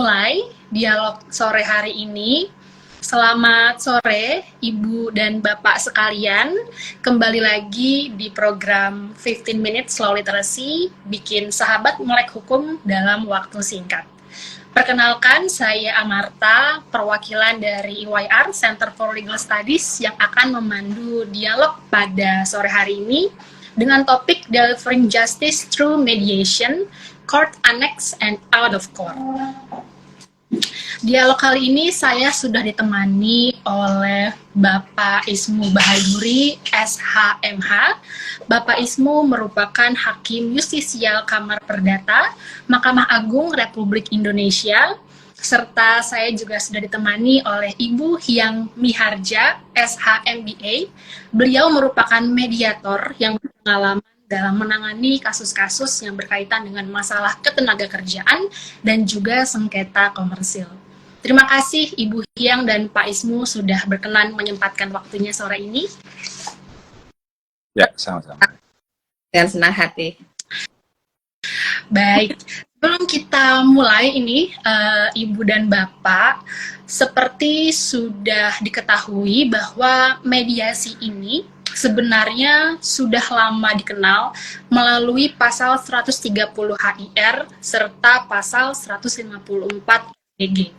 mulai dialog sore hari ini. Selamat sore Ibu dan Bapak sekalian. Kembali lagi di program 15 Minutes Slow Literacy, bikin sahabat melek hukum dalam waktu singkat. Perkenalkan, saya Amarta, perwakilan dari EYR, Center for Legal Studies, yang akan memandu dialog pada sore hari ini dengan topik Delivering Justice Through Mediation, Court Annex, and Out of Court. Dialog kali ini saya sudah ditemani oleh Bapak Ismu Bahaduri, SHMH. Bapak Ismu merupakan Hakim Justisial Kamar Perdata, Mahkamah Agung Republik Indonesia, serta saya juga sudah ditemani oleh Ibu Hyang Miharja, SHMBA. Beliau merupakan mediator yang berpengalaman dalam menangani kasus-kasus yang berkaitan dengan masalah ketenagakerjaan dan juga sengketa komersil. Terima kasih Ibu Hyang dan Pak Ismu sudah berkenan menyempatkan waktunya sore ini. Ya, sama-sama. Dengan senang hati. Baik, sebelum kita mulai ini, Ibu dan Bapak, seperti sudah diketahui bahwa mediasi ini sebenarnya sudah lama dikenal melalui pasal 130 HIR serta pasal 154 DG.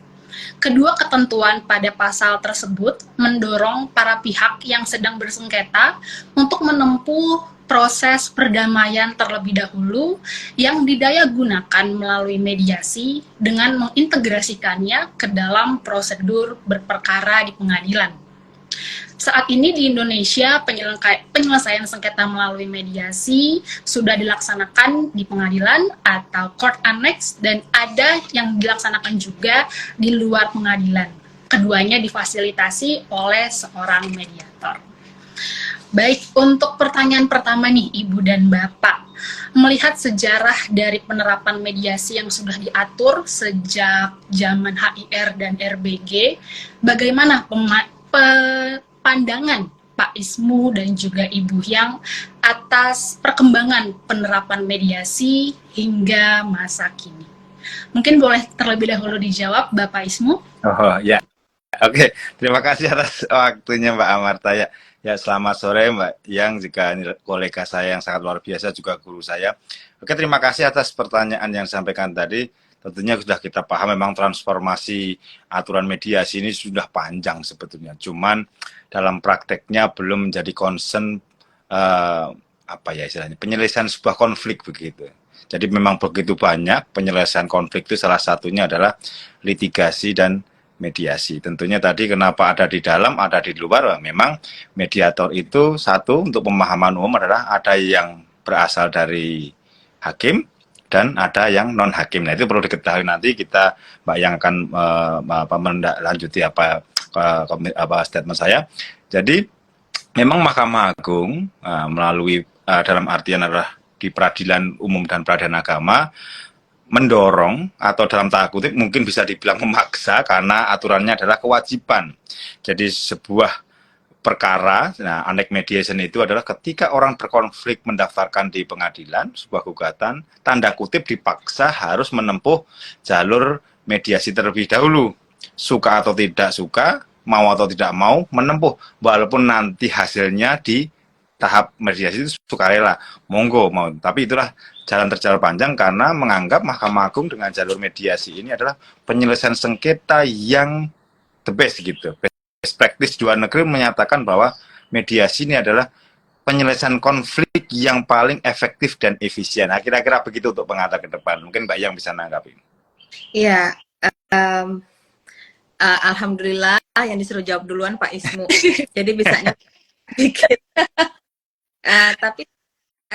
Kedua ketentuan pada pasal tersebut mendorong para pihak yang sedang bersengketa untuk menempuh proses perdamaian terlebih dahulu yang didaya gunakan melalui mediasi dengan mengintegrasikannya ke dalam prosedur berperkara di pengadilan. Saat ini di Indonesia penyelesaian sengketa melalui mediasi sudah dilaksanakan di pengadilan atau court annex dan ada yang dilaksanakan juga di luar pengadilan. Keduanya difasilitasi oleh seorang mediator. Baik, untuk pertanyaan pertama nih Ibu dan Bapak, melihat sejarah dari penerapan mediasi yang sudah diatur sejak zaman HIR dan RBG, bagaimana pandangan Pak Ismu dan juga Ibu Hyang atas perkembangan penerapan mediasi hingga masa kini? Mungkin boleh terlebih dahulu dijawab Bapak Ismu. Oh ya, oke. Terima kasih atas waktunya Mbak Amarta ya. Ya, selamat sore Mbak Yang, juga kolega saya yang sangat luar biasa, juga guru saya. Oke, terima kasih atas pertanyaan yang disampaikan tadi. Tentunya sudah kita paham memang transformasi aturan mediasi ini sudah panjang sebetulnya. Cuman dalam prakteknya belum menjadi concern istilahnya penyelesaian sebuah konflik begitu. Jadi memang begitu banyak penyelesaian konflik itu, salah satunya adalah litigasi dan mediasi. Tentunya tadi kenapa ada di dalam, ada di luar, memang mediator itu satu untuk pemahaman umum adalah ada yang berasal dari hakim dan ada yang non hakim. Nah itu perlu diketahui, nanti kita Mbak yang akan menindaklanjuti statement saya. Jadi memang Mahkamah Agung melalui dalam artian adalah di peradilan umum dan peradilan agama mendorong atau dalam tanda kutip mungkin bisa dibilang memaksa karena aturannya adalah kewajiban. Jadi sebuah perkara, nah annex mediation itu adalah ketika orang berkonflik mendaftarkan di pengadilan sebuah gugatan, tanda kutip dipaksa harus menempuh jalur mediasi terlebih dahulu. Suka atau tidak suka, mau atau tidak mau, menempuh. Walaupun nanti hasilnya di tahap mediasi itu sukarela, monggo mau. Tapi itulah jalan terjal panjang karena menganggap Mahkamah Agung dengan jalur mediasi ini adalah penyelesaian sengketa yang the best gitu. Best practice di luar negeri menyatakan bahwa mediasi ini adalah penyelesaian konflik yang paling efektif dan efisien. Nah, kira-kira begitu untuk pengantar ke depan. Mungkin Mbak Yang bisa menanggapi. Iya, alhamdulillah yang disuruh jawab duluan Pak Ismu. Jadi bisanya dikit. Tapi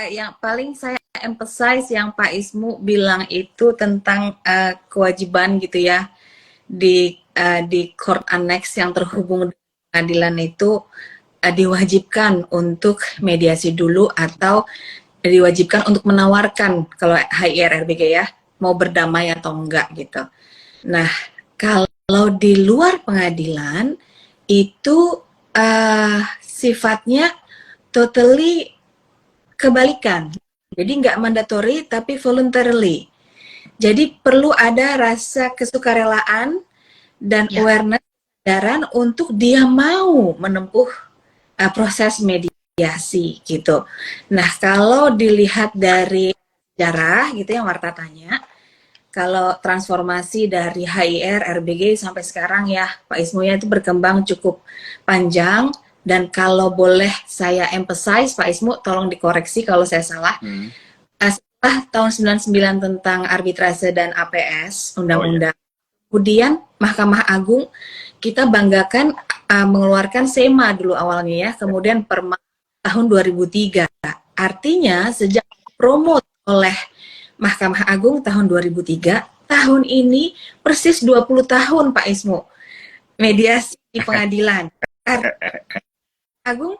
yang paling saya emphasize yang Pak Ismu bilang itu tentang kewajiban gitu ya di court annex yang terhubung dengan pengadilan itu diwajibkan untuk mediasi dulu atau diwajibkan untuk menawarkan kalau HIR RBG ya mau berdamai atau enggak gitu. Nah kalau di luar pengadilan itu sifatnya totally kebalikan. Jadi nggak mandatory tapi voluntarily. Jadi perlu ada rasa kesukarelaan dan Ya. awareness kesadaran untuk dia mau menempuh proses mediasi gitu. Nah, kalau dilihat dari sejarah gitu yang Marta tanya, kalau transformasi dari HIR, RBG sampai sekarang ya Pak Ismunya itu berkembang cukup panjang, dan kalau boleh saya emphasize Pak Ismu tolong dikoreksi kalau saya salah. Setelah tahun 99 tentang arbitrase dan APS, undang-undang, kemudian Mahkamah Agung kita banggakan mengeluarkan SEMA dulu awalnya ya, kemudian Perma tahun 2003. Artinya sejak promote oleh Mahkamah Agung tahun 2003, tahun ini persis 20 tahun Pak Ismu mediasi di pengadilan. Agung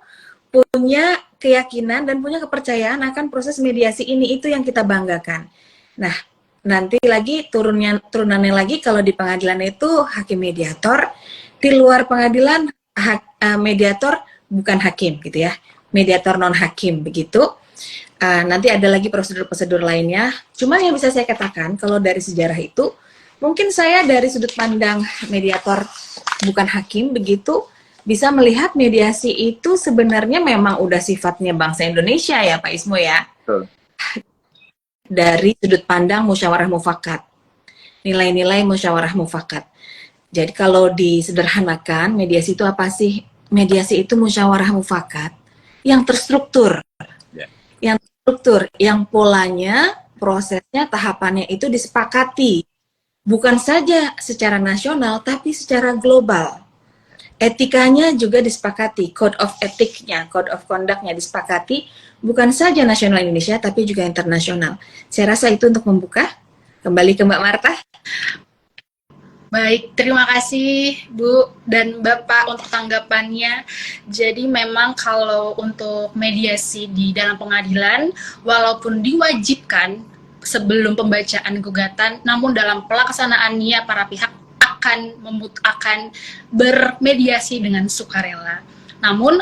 punya keyakinan dan punya kepercayaan akan proses mediasi ini, itu yang kita banggakan. Nah, nanti lagi turunannya lagi kalau di pengadilan itu hakim mediator, di luar pengadilan mediator bukan hakim gitu ya, mediator non hakim begitu. Nanti ada lagi prosedur-prosedur lainnya. Cuma yang bisa saya katakan kalau dari sejarah itu, mungkin saya dari sudut pandang mediator bukan hakim begitu bisa melihat mediasi itu sebenarnya memang udah sifatnya bangsa Indonesia ya Pak Ismo ya. Betul. Dari sudut pandang musyawarah mufakat, nilai-nilai musyawarah mufakat. Jadi kalau disederhanakan, mediasi itu apa sih? Mediasi itu musyawarah mufakat yang terstruktur. Yang terstruktur, yang polanya, prosesnya, tahapannya itu disepakati. Bukan saja secara nasional, tapi secara global. Etikanya juga disepakati, code of ethicnya, code of conduct-nya disepakati, bukan saja nasional Indonesia, tapi juga internasional. Saya rasa itu untuk membuka. Kembali ke Mbak Marta. Baik, terima kasih Bu dan Bapak untuk tanggapannya. Jadi memang kalau untuk mediasi di dalam pengadilan, walaupun diwajibkan sebelum pembacaan gugatan, namun dalam pelaksanaannya para pihak akan bermediasi dengan sukarela. Namun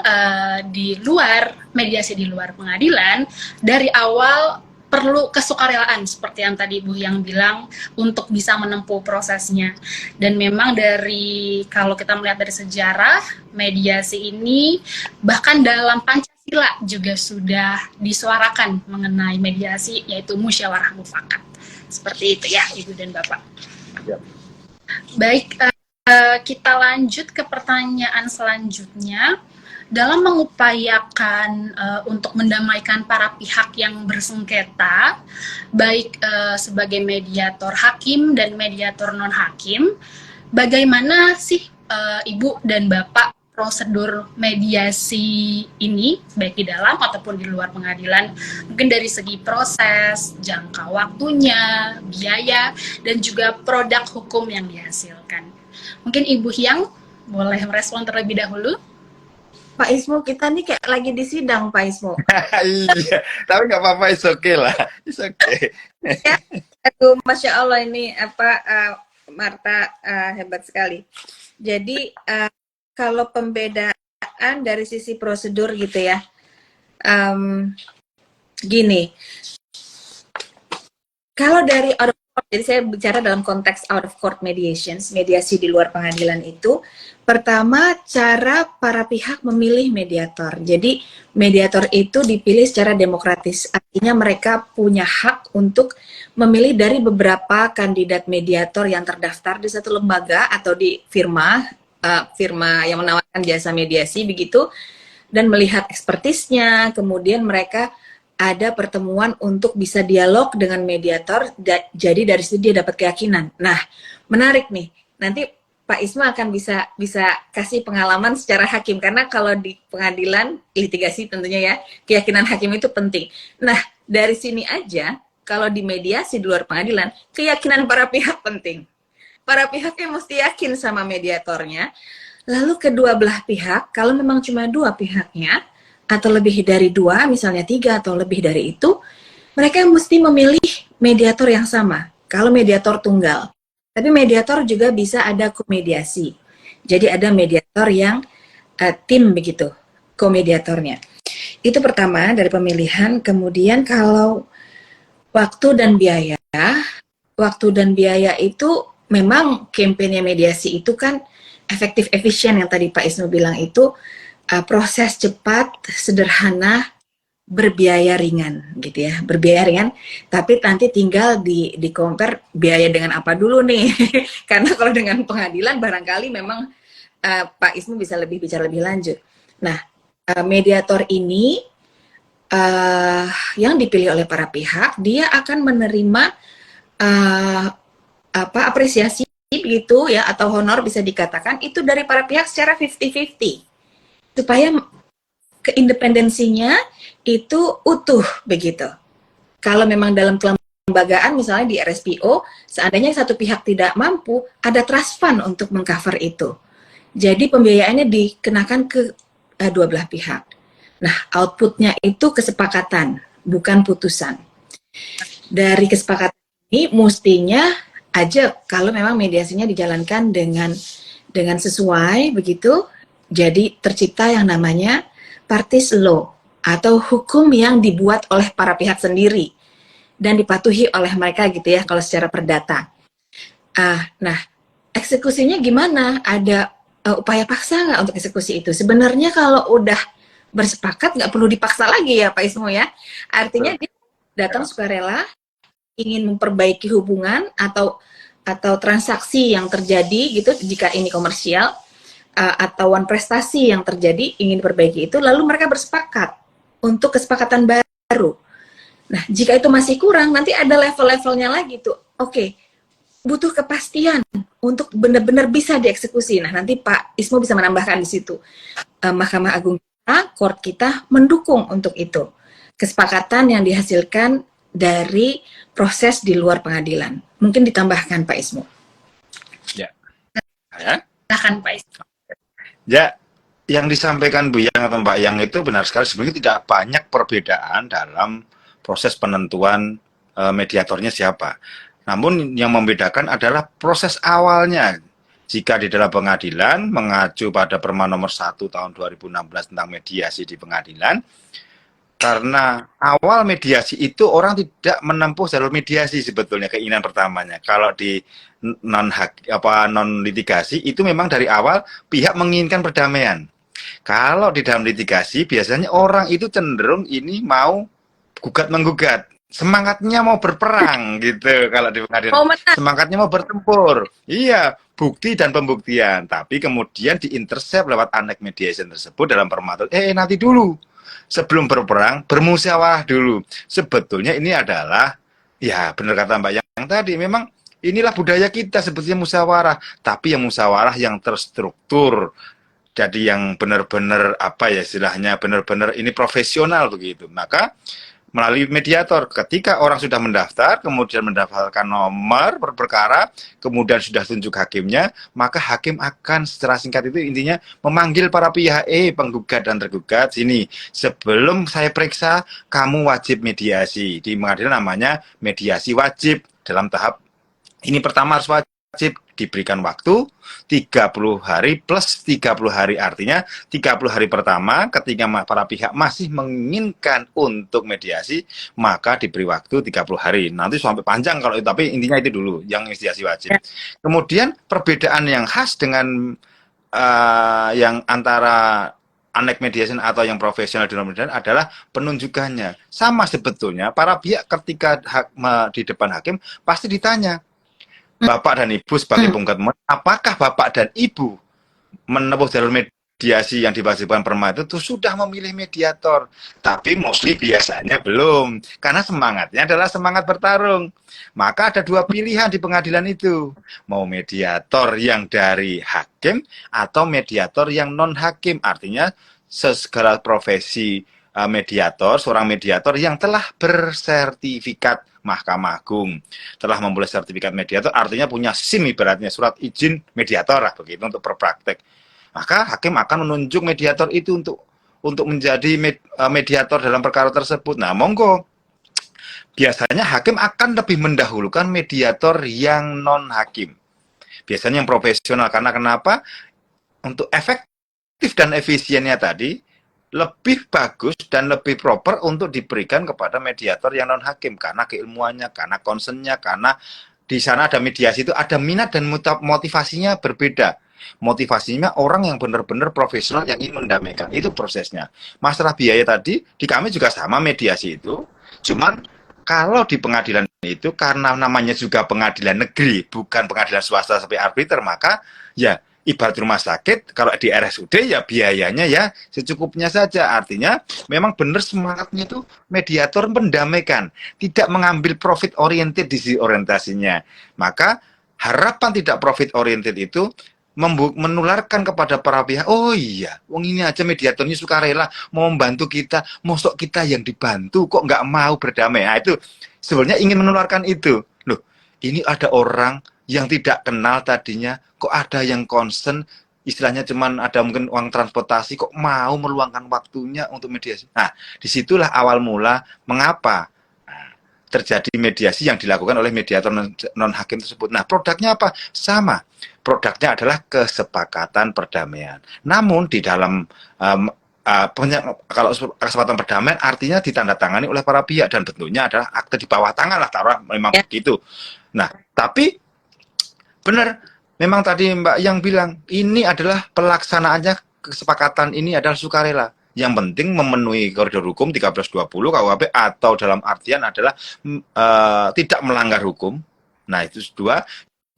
di luar mediasi di luar pengadilan, dari awal perlu kesukarelaan seperti yang tadi Bu yang bilang untuk bisa menempuh prosesnya. Dan memang kalau kita melihat dari sejarah, mediasi ini bahkan dalam Pancasila juga sudah disuarakan mengenai mediasi, yaitu musyawarah mufakat. Seperti itu ya Ibu dan Bapak. Ya. Baik, kita lanjut ke pertanyaan selanjutnya. Dalam mengupayakan untuk mendamaikan para pihak yang bersengketa, baik sebagai mediator hakim dan mediator non-hakim, bagaimana sih Ibu dan Bapak prosedur mediasi ini, baik di dalam ataupun di luar pengadilan, mungkin dari segi proses, jangka waktunya, biaya, dan juga produk hukum yang dihasilkan. Mungkin Ibu Hyang boleh merespon terlebih dahulu. Pak Ismo, kita nih kayak lagi di sidang, Pak Ismo. Iya, tapi nggak apa-apa, it's okay lah, it's okay. Ya, aduh, Masya Allah ini Marta hebat sekali. Jadi kalau pembedaan dari sisi prosedur gitu ya, gini, kalau dari out of court, jadi saya bicara dalam konteks out of court mediations, mediasi di luar pengadilan itu, pertama cara para pihak memilih mediator. Jadi mediator itu dipilih secara demokratis, artinya mereka punya hak untuk memilih dari beberapa kandidat mediator yang terdaftar di satu lembaga atau di firma yang menawarkan jasa mediasi begitu, dan melihat ekspertisnya, kemudian mereka ada pertemuan untuk bisa dialog dengan mediator, jadi dari situ dia dapat keyakinan. Nah, menarik nih, nanti Pak Isma akan bisa kasih pengalaman secara hakim, karena kalau di pengadilan, litigasi tentunya ya, keyakinan hakim itu penting. Nah, dari sini aja, kalau di mediasi di luar pengadilan, keyakinan para pihak penting. Para pihaknya mesti yakin sama mediatornya, lalu kedua belah pihak, kalau memang cuma dua pihaknya, atau lebih dari dua, misalnya 3 atau lebih dari itu, mereka mesti memilih mediator yang sama. Kalau mediator tunggal, tapi mediator juga bisa ada komediasi. Jadi ada mediator yang tim begitu, komediatornya. Itu pertama dari pemilihan. Kemudian kalau waktu dan biaya, waktu dan biaya itu memang kampanye mediasi itu kan efektif efisien yang tadi Pak Isnu bilang itu proses cepat, sederhana, berbiaya ringan gitu ya, berbiaya ringan, tapi nanti tinggal di compare biaya dengan apa dulu nih. Karena kalau dengan pengadilan barangkali memang Pak Isnu bisa lebih bicara lebih lanjut. Nah, mediator ini yang dipilih oleh para pihak, dia akan menerima apresiasi gitu ya, atau honor bisa dikatakan itu dari para pihak secara 50-50 supaya keindependensinya itu utuh begitu. Kalau memang dalam kelembagaan misalnya di RSPO, seandainya satu pihak tidak mampu, ada trust fund untuk mengcover itu. Jadi pembiayaannya dikenakan ke dua belah pihak. Nah, outputnya itu kesepakatan, bukan putusan. Dari kesepakatan ini mestinya aja kalau memang mediasinya dijalankan dengan sesuai begitu, jadi tercipta yang namanya parties law atau hukum yang dibuat oleh para pihak sendiri dan dipatuhi oleh mereka gitu ya kalau secara perdata. Nah, eksekusinya gimana? Ada upaya paksa nggak untuk eksekusi itu? Sebenarnya kalau udah bersepakat nggak perlu dipaksa lagi ya Pak Ismo ya. Artinya dia datang sukarela, ingin memperbaiki hubungan atau transaksi yang terjadi gitu jika ini komersial, atau prestasi yang terjadi ingin diperbaiki itu, lalu mereka bersepakat untuk kesepakatan baru. Nah, jika itu masih kurang, nanti ada level-levelnya lagi tuh. Oke, butuh kepastian untuk benar-benar bisa dieksekusi. Nah, nanti Pak Ismo bisa menambahkan di situ. Mahkamah Agung kita, court kita mendukung untuk itu. Kesepakatan yang dihasilkan dari proses di luar pengadilan. Mungkin ditambahkan Pak Ismo. Ya. Ya. Silahkan Pak Ismo. Ya, yang disampaikan Bu Yang atau Mbak Yang itu benar sekali. Sebenarnya tidak banyak perbedaan dalam proses penentuan mediatornya siapa. Namun yang membedakan adalah proses awalnya. Jika di dalam pengadilan mengacu pada Perma nomor 1 tahun 2016 tentang mediasi di pengadilan, karena awal mediasi itu orang tidak menempuh jalur mediasi sebetulnya keinginan pertamanya. Kalau di non litigasi itu memang dari awal pihak menginginkan perdamaian. Kalau di dalam litigasi biasanya orang itu cenderung ini mau gugat menggugat, semangatnya mau berperang gitu. Kalau di pengadilan semangatnya mau bertempur. Iya, bukti dan pembuktian. Tapi kemudian diintersep lewat annex mediation tersebut dalam perma. Nanti dulu. Sebelum berperang, bermusyawarah dulu. Sebetulnya ini adalah, ya benar kata Mbak Yang tadi, memang inilah budaya kita sebetulnya musyawarah. Tapi yang musyawarah yang terstruktur. Jadi yang benar-benar istilahnya benar-benar ini profesional begitu. Maka melalui mediator, ketika orang sudah mendaftar, kemudian mendaftarkan nomor perkara, kemudian sudah tunjuk hakimnya, maka hakim akan secara singkat itu intinya memanggil para pihak, penggugat dan tergugat, sini, sebelum saya periksa, kamu wajib mediasi. Di pengadilan namanya mediasi wajib, dalam tahap, ini pertama harus wajib, diberikan waktu 30 hari plus 30 hari, artinya 30 hari pertama ketika para pihak masih menginginkan untuk mediasi, maka diberi waktu 30 hari. Nanti sampai panjang kalau itu, tapi intinya itu dulu yang mediasi wajib. Kemudian perbedaan yang khas dengan yang antara annex mediation atau yang profesional di dalam mediation adalah penunjukannya. Sama sebetulnya para pihak ketika di depan hakim pasti ditanya, Bapak dan Ibu sebagai penggugat, apakah Bapak dan Ibu menempuh jalur mediasi yang diwajibkan perma itu sudah memilih mediator? Tapi mostly biasanya belum, karena semangatnya adalah semangat bertarung. Maka ada dua pilihan di pengadilan itu, mau mediator yang dari hakim atau mediator yang non hakim, artinya segala profesi mediator, seorang mediator yang telah bersertifikat Mahkamah Agung, telah memperoleh sertifikat mediator, artinya punya SIM, ibaratnya surat izin mediator lah begitu untuk berpraktek. Maka hakim akan menunjuk mediator itu untuk menjadi mediator dalam perkara tersebut. Nah, monggo. Biasanya hakim akan lebih mendahulukan mediator yang non hakim. Biasanya yang profesional, karena kenapa? Untuk efektif dan efisiennya tadi lebih bagus dan lebih proper untuk diberikan kepada mediator yang non hakim, karena keilmuannya, karena concernnya, karena di sana ada mediasi itu ada minat dan motivasinya berbeda. Motivasinya orang yang benar-benar profesional yang ingin mendamaikan. Itu prosesnya. Masalah biaya tadi, di kami juga sama mediasi itu. Cuman kalau di pengadilan itu, karena namanya juga pengadilan negeri, bukan pengadilan swasta sampai arbiter, maka ya ibarat rumah sakit, kalau di RSUD ya biayanya ya secukupnya saja. Artinya memang benar semangatnya itu mediator mendamaikan, tidak mengambil profit oriented di sisi orientasinya. Maka harapan tidak profit oriented itu menularkan kepada para pihak, oh iya, wong ini aja mediatornya sukarela mau membantu kita, mosok kita yang dibantu kok nggak mau berdamai. Nah, itu sebenarnya ingin menularkan itu. Loh, ini ada orang yang tidak kenal tadinya, kok ada yang concern, istilahnya cuman ada mungkin uang transportasi, kok mau meluangkan waktunya untuk mediasi. Nah, disitulah awal mula mengapa terjadi mediasi yang dilakukan oleh mediator non-hakim tersebut. Nah, produknya apa? Sama. Produknya adalah kesepakatan perdamaian. Namun, di dalam kalau kesepakatan perdamaian artinya ditandatangani oleh para pihak dan bentuknya adalah akte di bawah tangan lah, taruh memang begitu. Nah, tapi benar, memang tadi Mbak yang bilang, ini adalah pelaksanaannya, kesepakatan ini adalah sukarela. Yang penting memenuhi koridor hukum 1320 KUHP atau dalam artian adalah tidak melanggar hukum. Nah, itu dua.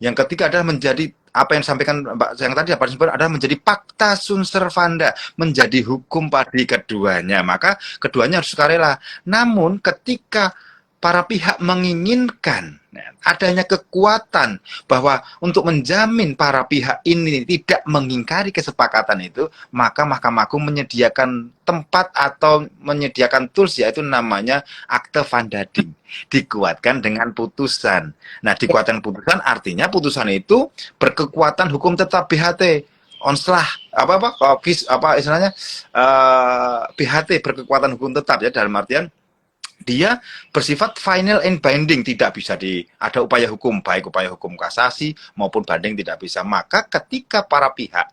Yang ketiga adalah menjadi apa yang disampaikan Mbak yang tadi adalah menjadi pacta sunt servanda, menjadi hukum pada keduanya. Maka keduanya harus sukarela. Namun ketika para pihak menginginkan adanya kekuatan bahwa untuk menjamin para pihak ini tidak mengingkari kesepakatan itu, maka Mahkamah Agung menyediakan tempat atau menyediakan tools, yaitu namanya akte vandading, dikuatkan dengan putusan. Nah, dikuatkan putusan artinya putusan itu berkekuatan hukum tetap BHT. Onslah istilahnya BHT berkekuatan hukum tetap, ya, dalam artian dia bersifat final and binding, tidak bisa ada upaya hukum, baik upaya hukum kasasi maupun banding tidak bisa. Maka ketika para pihak,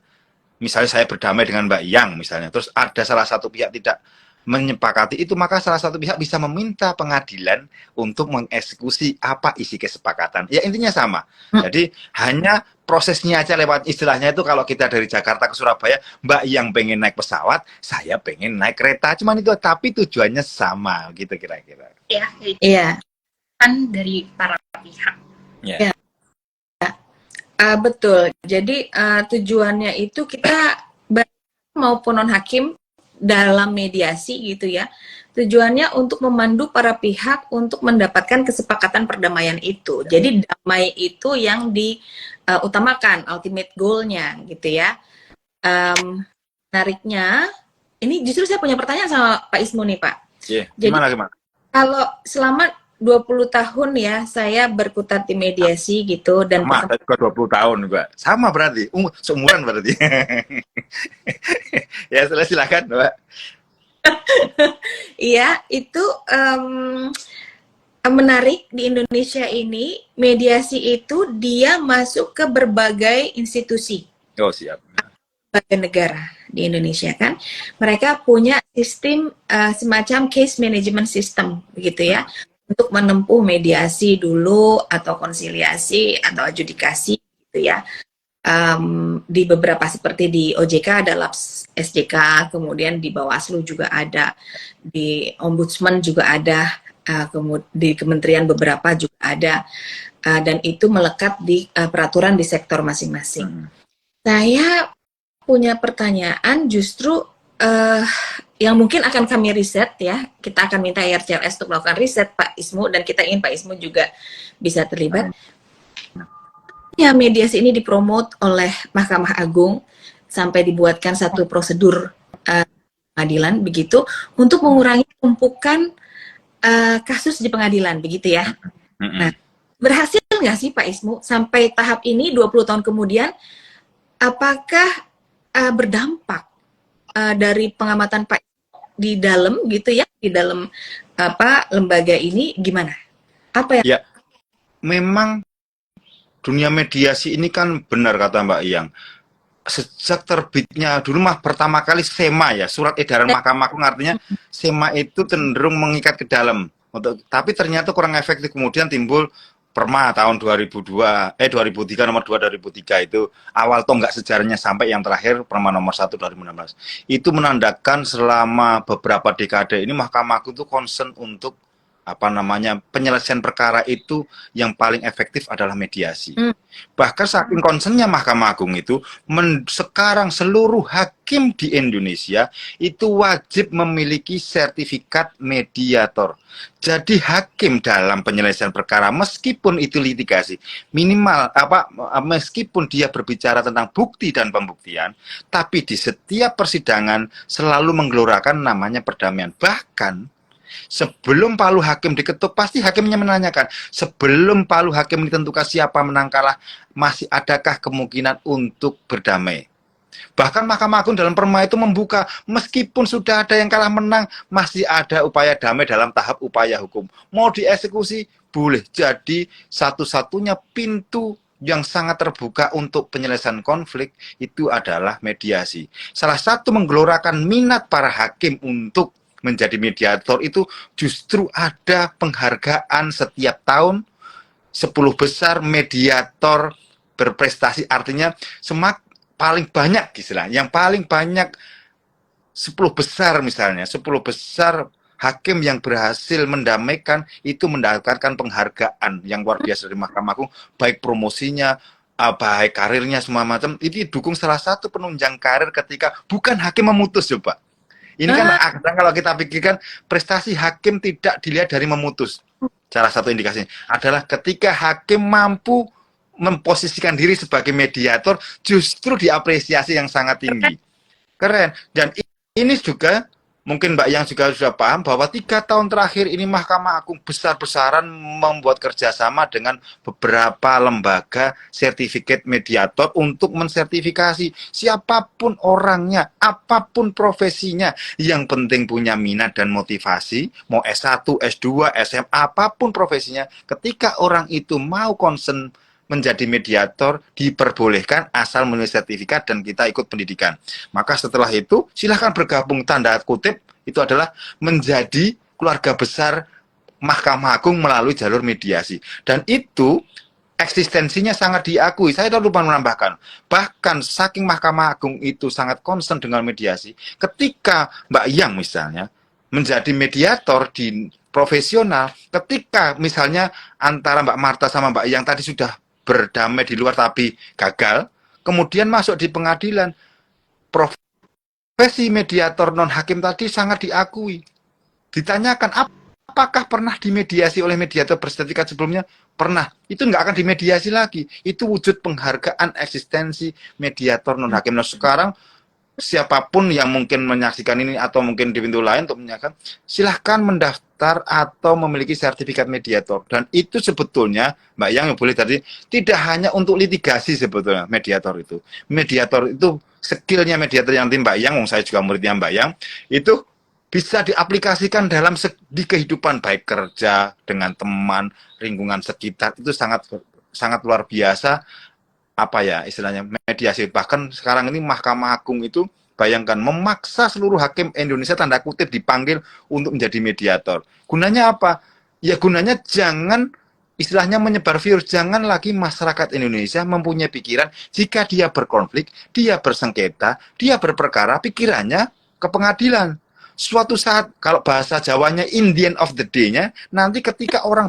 misalnya saya berdamai dengan Mbak Yang misalnya, terus ada salah satu pihak tidak menyepakati itu, maka salah satu pihak bisa meminta pengadilan untuk mengeksekusi apa isi kesepakatan. Ya, intinya sama. Jadi hanya prosesnya aja lewat, istilahnya itu kalau kita dari Jakarta ke Surabaya, Mbak Yang pengen naik pesawat, saya pengen naik kereta, cuman itu, tapi tujuannya sama gitu kira-kira. Ya, Iya. kan dari para pihak. Ya. Betul. Jadi tujuannya itu kita maupun non hakim dalam mediasi gitu ya. Tujuannya untuk memandu para pihak untuk mendapatkan kesepakatan perdamaian itu. Jadi damai itu yang diutamakan, ultimate goal-nya gitu ya. Menariknya, ini justru saya punya pertanyaan sama Pak Ismu nih, Pak. Yeah. Jadi, gimana? kalau selama 20 tahun ya saya berkutat di mediasi gitu, dan sama, saya juga 20 tahun juga. Sama berarti, seumuran berarti. Ya, silakan, Mbak. Iya, itu menarik di Indonesia ini, mediasi itu dia masuk ke berbagai institusi. Oh, siap. Berbagai negara di Indonesia kan, mereka punya sistem semacam case management system begitu ya, untuk menempuh mediasi dulu atau konsiliasi atau adjudikasi gitu ya. Di beberapa seperti di OJK ada LAPS SJK, kemudian di Bawaslu juga ada, di Ombudsman juga ada, di kementerian beberapa juga ada, dan itu melekat di peraturan di sektor masing-masing. Saya punya pertanyaan justru yang mungkin akan kami riset ya, kita akan minta IRCLS untuk melakukan riset Pak Ismu, dan kita ingin Pak Ismu juga bisa terlibat. Ya, mediasi ini dipromot oleh Mahkamah Agung sampai dibuatkan satu prosedur pengadilan begitu untuk mengurangi tumpukan kasus di pengadilan begitu ya. Nah, berhasil nggak sih Pak Ismu sampai tahap ini 20 tahun kemudian, apakah berdampak dari pengamatan Pak di dalam gitu ya, di dalam lembaga ini gimana? Apa yang? Ya, memang dunia mediasi ini kan benar kata Mbak Yang. Sejak terbitnya dulu pertama kali SEMA ya, surat edaran Mahkamah Agung, artinya SEMA itu cenderung mengikat ke dalam. Tapi ternyata kurang efektif, kemudian timbul Perma tahun 2003 nomor 2 2003 itu awal tonggak sejarahnya sampai yang terakhir Perma nomor 1 2016. Itu menandakan selama beberapa dekade ini Mahkamah Agung itu concern untuk penyelesaian perkara itu yang paling efektif adalah mediasi. Bahkan saking concernnya Mahkamah Agung itu sekarang seluruh hakim di Indonesia itu wajib memiliki sertifikat mediator. Jadi hakim dalam penyelesaian perkara meskipun itu litigasi minimal meskipun dia berbicara tentang bukti dan pembuktian, tapi di setiap persidangan selalu menggelorakan namanya perdamaian. Bahkan sebelum palu hakim diketuk, pasti hakimnya menanyakan, sebelum palu hakim ditentukan siapa menang kalah, masih adakah kemungkinan untuk berdamai? Bahkan Mahkamah Agung dalam Perma itu membuka, meskipun sudah ada yang kalah menang, masih ada upaya damai dalam tahap upaya hukum. Mau dieksekusi, boleh. Jadi satu-satunya pintu yang sangat terbuka untuk penyelesaian konflik itu adalah mediasi. Salah satu menggelorakan minat para hakim untuk menjadi mediator itu justru ada penghargaan setiap tahun 10 besar mediator berprestasi, artinya paling banyak istilahnya, yang paling banyak 10 besar misalnya, 10 besar hakim yang berhasil mendamaikan itu mendapatkan penghargaan yang luar biasa dari Mahkamah Agung, baik promosinya, baik karirnya, semua macam, itu didukung salah satu penunjang karir ketika bukan hakim memutus, coba. Ini kan kalau kita pikirkan prestasi hakim tidak dilihat dari memutus. Salah satu indikasinya adalah ketika hakim mampu memposisikan diri sebagai mediator, justru diapresiasi yang sangat tinggi. Keren. Dan ini juga mungkin Mbak Yang juga sudah paham bahwa 3 tahun terakhir ini Mahkamah Agung besar-besaran membuat kerjasama dengan beberapa lembaga sertifikat mediator untuk mensertifikasi siapapun orangnya, apapun profesinya, yang penting punya minat dan motivasi, mau S1, S2, SMA, apapun profesinya, ketika orang itu mau concern menjadi mediator, diperbolehkan asal menulis sertifikat dan kita ikut pendidikan. Maka setelah itu, silahkan bergabung, tanda kutip, itu adalah menjadi keluarga besar Mahkamah Agung melalui jalur mediasi. Dan itu eksistensinya sangat diakui. Saya lupa menambahkan, bahkan saking Mahkamah Agung itu sangat concern dengan mediasi, ketika Mbak Yang misalnya menjadi mediator di profesional, ketika misalnya antara Mbak Marta sama Mbak Yang tadi sudah berdamai di luar tapi gagal, kemudian masuk di pengadilan, profesi mediator non hakim tadi sangat diakui. Ditanyakan apakah pernah dimediasi oleh mediator bersertifikat sebelumnya? Pernah. Itu nggak akan dimediasi lagi. Itu wujud penghargaan eksistensi mediator non hakim. Nah sekarang siapapun yang mungkin menyaksikan ini atau mungkin di pintu lain untuk menyaksikan, silahkan mendaftar atau memiliki sertifikat mediator. Dan itu sebetulnya, Mbak Yang boleh tadi, tidak hanya untuk litigasi sebetulnya mediator itu. Mediator itu, skillnya mediator yang Mbak Yang, saya juga muridnya Mbak Yang, itu bisa diaplikasikan dalam di kehidupan baik kerja, dengan teman, lingkungan sekitar, itu sangat luar biasa. Istilahnya mediasi. Bahkan sekarang ini Mahkamah Agung itu bayangkan memaksa seluruh hakim Indonesia tanda kutip dipanggil untuk menjadi mediator. Gunanya apa? Ya gunanya jangan istilahnya menyebar virus, jangan lagi masyarakat Indonesia mempunyai pikiran jika dia berkonflik, dia bersengketa, dia berperkara, pikirannya ke pengadilan. Suatu saat kalau bahasa Jawanya in the end of the day-nya, nanti ketika orang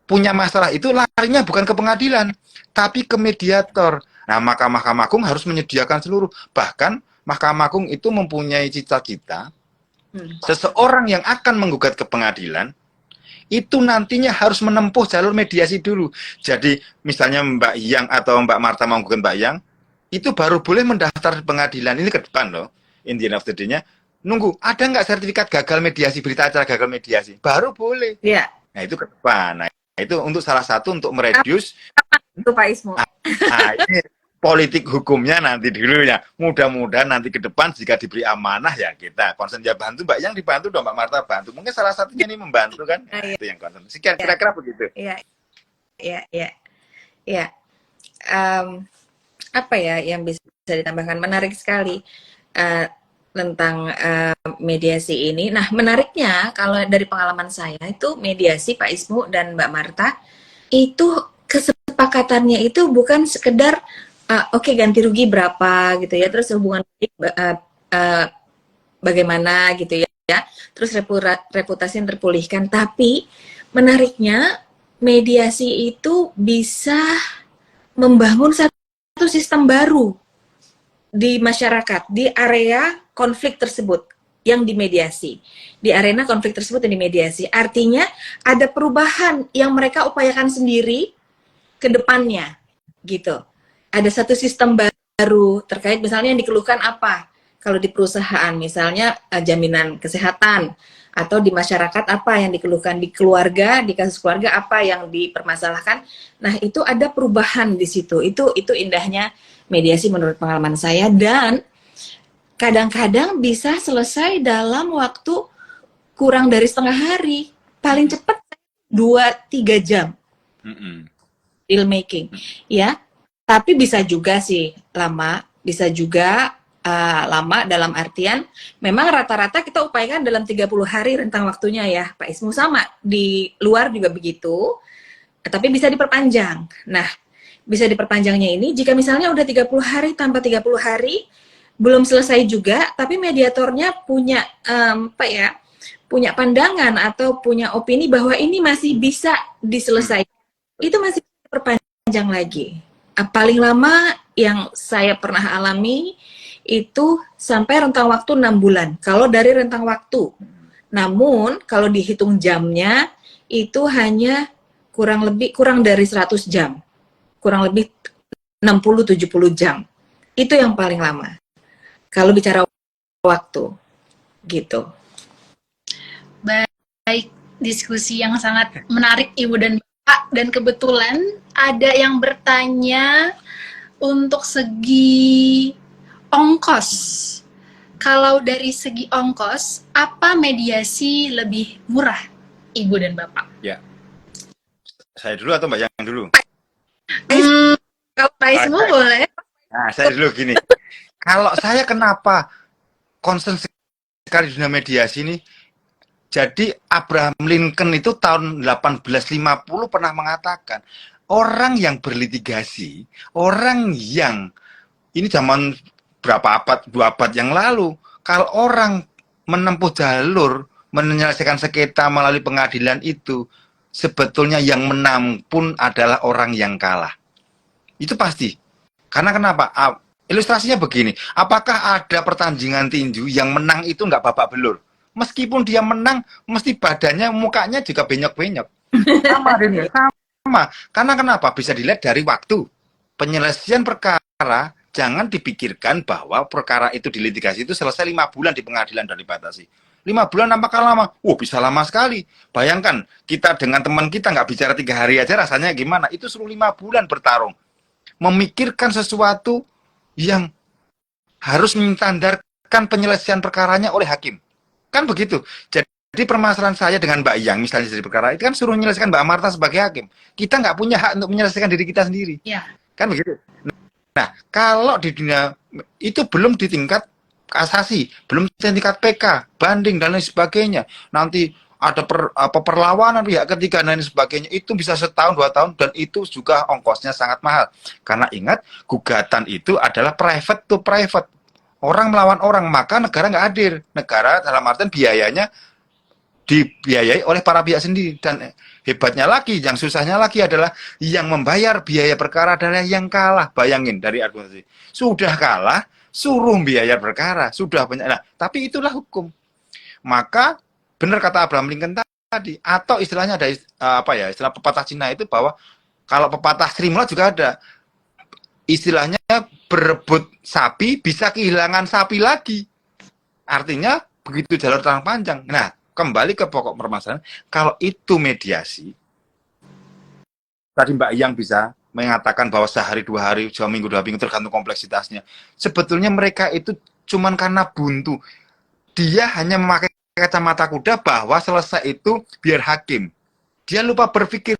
punya masalah itu larinya bukan ke pengadilan, tapi ke mediator. Nah, maka Mahkamah Agung harus menyediakan seluruh. Bahkan Mahkamah Agung itu mempunyai cita-cita, seseorang yang akan menggugat ke pengadilan, itu nantinya harus menempuh jalur mediasi dulu. Jadi, misalnya Mbak Yang atau Mbak Marta mau menggugat Mbak Yang, itu baru boleh mendaftar di pengadilan. Ini ke depan loh, in the end of the day-nya. Nunggu, ada nggak sertifikat gagal mediasi, berita acara gagal mediasi? Baru boleh. Iya. Nah, itu ke depan. Nah, itu untuk salah satu untuk mereduce itu Pak Ismu. Ini politik hukumnya nanti dulu ya. Mudah-mudahan nanti ke depan jika diberi amanah ya kita concern ya bantu Mbak Yang dibantu dong, Mbak Marta bantu. Mungkin salah satunya ini membantu kan. Nah, itu yang concern. Sekian kira-kira begitu. Iya. Apa ya yang bisa ditambahkan? Menarik sekali tentang mediasi ini. Nah, menariknya kalau dari pengalaman saya itu mediasi Pak Ismu dan Mbak Marta itu kesepakatannya itu bukan sekedar oke, ganti rugi berapa gitu ya, terus hubungan bagaimana gitu ya, terus reputasi yang terpulihkan. Tapi menariknya mediasi itu bisa membangun satu sistem baru di masyarakat, di area konflik tersebut yang dimediasi. Di arena konflik tersebut yang dimediasi. Artinya ada perubahan yang mereka upayakan sendiri ke depannya gitu. Ada satu sistem baru terkait misalnya yang dikeluhkan apa? Kalau di perusahaan misalnya jaminan kesehatan, atau di masyarakat apa yang dikeluhkan, di keluarga, di kasus keluarga apa yang dipermasalahkan. Nah, itu ada perubahan di situ. Itu indahnya mediasi menurut pengalaman saya, dan kadang-kadang bisa selesai dalam waktu kurang dari setengah hari. Paling cepat 2-3 jam. Deal making, ya. Tapi bisa juga sih lama, bisa juga lama dalam artian memang rata-rata kita upayakan dalam 30 hari rentang waktunya ya Pak Ismu, sama di luar juga begitu, tapi bisa diperpanjang. Nah, bisa diperpanjangnya ini jika misalnya udah 30 hari tambah 30 hari belum selesai juga, tapi mediatornya punya punya pandangan atau punya opini bahwa ini masih bisa diselesaikan, itu masih diperpanjang lagi. Paling lama yang saya pernah alami itu sampai rentang waktu 6 bulan. Kalau dari rentang waktu. Namun kalau dihitung jamnya itu hanya kurang dari 100 jam. Kurang lebih 60-70 jam. Itu yang paling lama. Kalau bicara waktu. Gitu. Baik, diskusi yang sangat menarik Ibu dan Bapak, dan kebetulan ada yang bertanya untuk segi ongkos. Kalau dari segi ongkos, apa mediasi lebih murah, Ibu dan Bapak? Ya. Saya dulu atau Mbak Yang dulu? Kalau Pak Ismu boleh. Nah, saya dulu gini. Kalau saya kenapa concern sekali dunia mediasi ini? Jadi Abraham Lincoln itu tahun 1850 pernah mengatakan, orang yang berlitigasi, orang yang, ini zaman berapa abad, 2 abad yang lalu, kalau orang menempuh jalur menyelesaikan sengketa melalui pengadilan itu, sebetulnya yang menang pun adalah orang yang kalah. Itu pasti. Karena kenapa? Ilustrasinya begini, apakah ada pertandingan tinju yang menang itu nggak babak belur? Meskipun dia menang, mesti badannya, mukanya juga benyok-benyok. Sama, sama. Karena kenapa? Bisa dilihat dari waktu. Penyelesaian perkara, jangan dipikirkan bahwa perkara itu di litigasi itu selesai 5 bulan di pengadilan dan dibatasi. 5 bulan apakah lama? Bisa lama sekali. Bayangkan, kita dengan teman kita nggak bicara 3 hari aja rasanya gimana. Itu suruh 5 bulan bertarung. Memikirkan sesuatu yang harus menstandarkan penyelesaian perkaranya oleh hakim. Kan begitu. Jadi permasalahan saya dengan Mbak Yang misalnya dari perkara itu kan suruh menyelesaikan Mbak Marta sebagai hakim. Kita nggak punya hak untuk menyelesaikan diri kita sendiri. Ya. Kan begitu. Nah, kalau di dunia itu belum di tingkat kasasi, belum di tingkat PK, banding dan lain sebagainya. Nanti ada perlawanan pihak ketiga dan lain sebagainya. Itu bisa setahun 2 tahun dan itu juga ongkosnya sangat mahal. Karena ingat, gugatan itu adalah private to private. Orang melawan orang, maka negara nggak hadir. Negara dalam artian biayanya dibiayai oleh para pihak sendiri. Dan hebatnya lagi, yang susahnya lagi adalah yang membayar biaya perkara adalah yang kalah. Bayangin dari argumentasi. Sudah kalah, suruh biaya perkara. Sudah banyak. Nah, tapi itulah hukum. Maka, benar kata Abraham Lincoln tadi. Atau istilahnya ada istilah pepatah Cina itu bahwa kalau pepatah Sri Mulat juga ada. Istilahnya berebut sapi bisa kehilangan sapi lagi. Artinya begitu jalur terang panjang. Nah, kembali ke pokok permasalahan, kalau itu mediasi, tadi Mbak Yang bisa mengatakan bahwa sehari 2 hari, 2 minggu 2 minggu tergantung kompleksitasnya. Sebetulnya mereka itu cuman karena buntu. Dia hanya memakai kacamata kuda bahwa selesai itu biar hakim. Dia lupa berpikir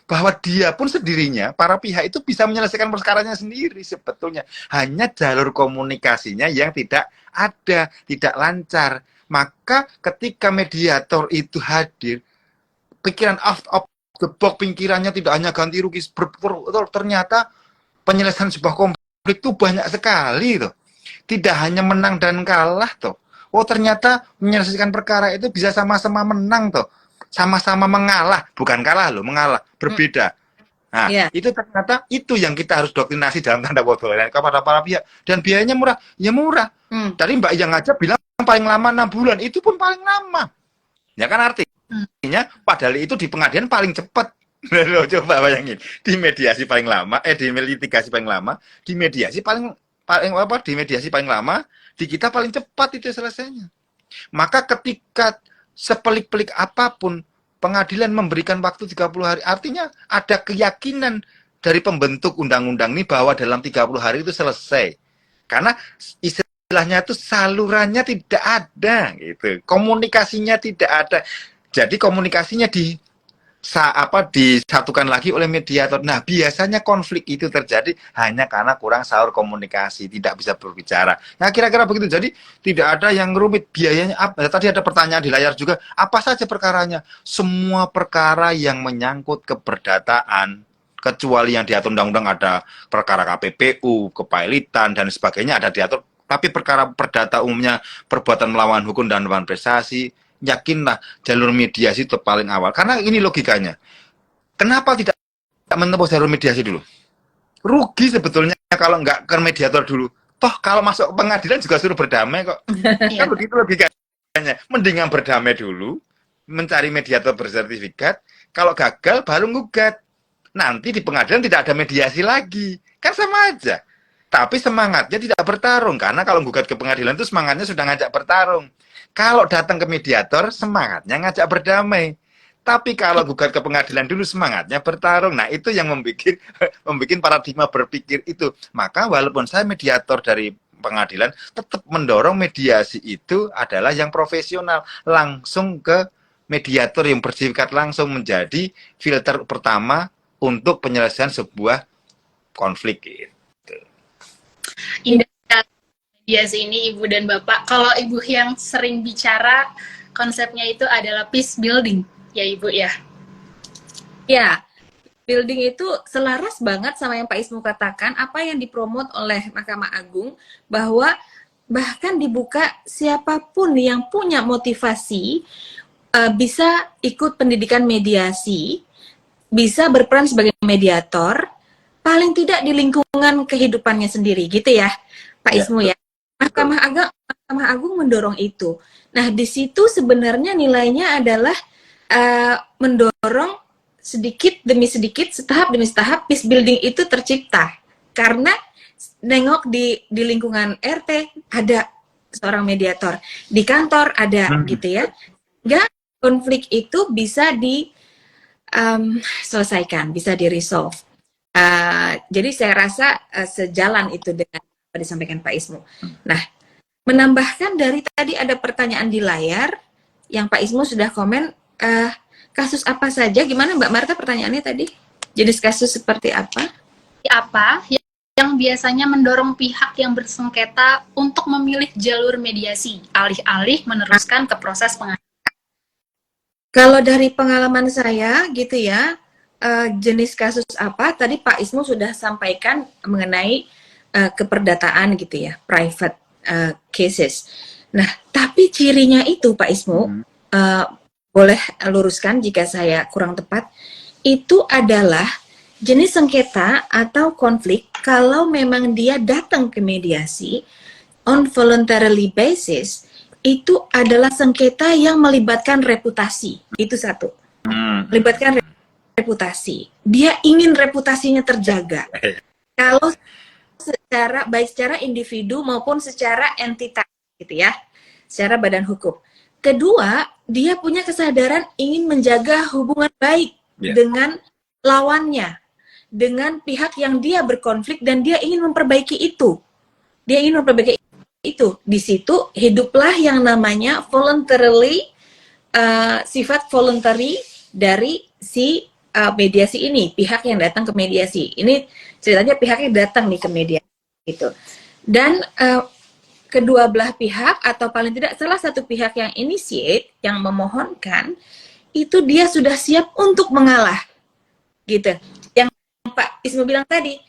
bahwa dia pun sendirinya, para pihak itu bisa menyelesaikan perkaranya sendiri sebetulnya. Hanya jalur komunikasinya yang tidak ada, tidak lancar. Maka ketika mediator itu hadir, pikiran out of gebok pikirannya tidak hanya ganti rugi, ternyata penyelesaian sebuah konflik itu banyak sekali tuh. Tidak hanya menang dan kalah tuh. Oh ternyata menyelesaikan perkara itu bisa sama-sama menang tuh. Sama-sama mengalah, bukan kalah loh, mengalah, berbeda. Nah, itu ternyata itu yang kita harus doktrinasi dalam tanda kutip kepada para pihak. Dan biayanya murah, ya murah. Tadi Mbak Iyang aja bilang paling lama 6 bulan, itu pun paling lama. Ya kan artinya, padahal itu di pengadilan paling cepat. Loh, coba bayangin, di mediasi paling lama, di litigasi paling lama, di mediasi di mediasi paling lama, di kita paling cepat itu selesainya. Maka ketika sepelik-pelik apapun pengadilan memberikan waktu 30 hari, artinya ada keyakinan dari pembentuk undang-undang ini bahwa dalam 30 hari itu selesai. Karena istilahnya itu salurannya tidak ada gitu. Komunikasinya tidak ada. Jadi komunikasinya disatukan lagi oleh mediator. Nah, biasanya konflik itu terjadi hanya karena kurang saur komunikasi, tidak bisa berbicara. Nah, kira-kira begitu. Jadi, tidak ada yang rumit. Biayanya apa? Tadi ada pertanyaan di layar juga. Apa saja perkaranya? Semua perkara yang menyangkut keperdataan, kecuali yang diatur undang-undang ada perkara KPPU, kepailitan, dan sebagainya ada diatur. Tapi perkara perdata umumnya perbuatan melawan hukum dan melawan prestasi, yakinlah jalur mediasi itu paling awal. Karena ini logikanya. Kenapa tidak menempuh jalur mediasi dulu? Rugi sebetulnya kalau nggak ke mediator dulu. Toh kalau masuk pengadilan juga suruh berdamai kok. Kan begitu logikanya. Mendingan berdamai dulu, mencari mediator bersertifikat. Kalau gagal baru ngugat. Nanti di pengadilan tidak ada mediasi lagi. Kan sama aja. Tapi semangatnya tidak bertarung. Karena kalau ngugat ke pengadilan itu semangatnya sudah ngajak bertarung. Kalau datang ke mediator, semangatnya ngajak berdamai. Tapi kalau gugat ke pengadilan dulu, semangatnya bertarung. Nah, itu yang membuat paradigma berpikir itu. Maka walaupun saya mediator dari pengadilan, tetap mendorong mediasi itu adalah yang profesional. Langsung ke mediator yang bersifat langsung menjadi filter pertama untuk penyelesaian sebuah konflik. Gitu. Indah. Mediasi ini Ibu dan Bapak. Kalau Ibu yang sering bicara, konsepnya itu adalah peace building, ya Ibu ya? Ya, building itu selaras banget sama yang Pak Ismu katakan, apa yang dipromot oleh Mahkamah Agung, bahwa bahkan dibuka siapapun yang punya motivasi bisa ikut pendidikan mediasi, bisa berperan sebagai mediator, paling tidak di lingkungan kehidupannya sendiri, gitu ya Pak Ismu ya? Mahkamah Agung mendorong itu. Nah, di situ sebenarnya nilainya adalah mendorong sedikit demi sedikit, setahap demi setahap, peace building itu tercipta. Karena nengok di lingkungan RT ada seorang mediator, di kantor ada gitu ya. Sehingga konflik itu bisa diselesaikan, bisa di-resolve. Jadi saya rasa sejalan itu dengan apa disampaikan Pak Ismu. Nah, menambahkan dari tadi ada pertanyaan di layar yang Pak Ismu sudah komen, kasus apa saja? Gimana Mbak Marta pertanyaannya tadi? Jenis kasus seperti apa? Apa yang biasanya mendorong pihak yang bersengketa untuk memilih jalur mediasi, alih-alih meneruskan ke proses pengadilan? Kalau dari pengalaman saya gitu ya, jenis kasus apa? Tadi Pak Ismu sudah sampaikan mengenai keperdataan gitu ya, private cases. Nah, tapi cirinya itu Pak Ismu, boleh luruskan jika saya kurang tepat, itu adalah jenis sengketa atau konflik kalau memang dia datang ke mediasi on voluntarily basis, itu adalah sengketa yang melibatkan reputasi. Itu satu. Melibatkan reputasi. Dia ingin reputasinya terjaga. Kalau baik secara individu maupun secara entitas gitu ya, secara badan hukum. Kedua, dia punya kesadaran ingin menjaga hubungan baik dengan lawannya, dengan pihak yang dia berkonflik, dan dia ingin memperbaiki itu. Dia ingin memperbaiki itu. Di situ hiduplah yang namanya voluntarily, sifat voluntary dari si mediasi ini, pihak yang datang ke mediasi. Ini ceritanya pihaknya datang nih ke mediasi gitu. Dan kedua belah pihak atau paling tidak salah satu pihak yang initiate, yang memohonkan, itu dia sudah siap untuk mengalah. gitu. Yang Pak Ismu bilang tadi,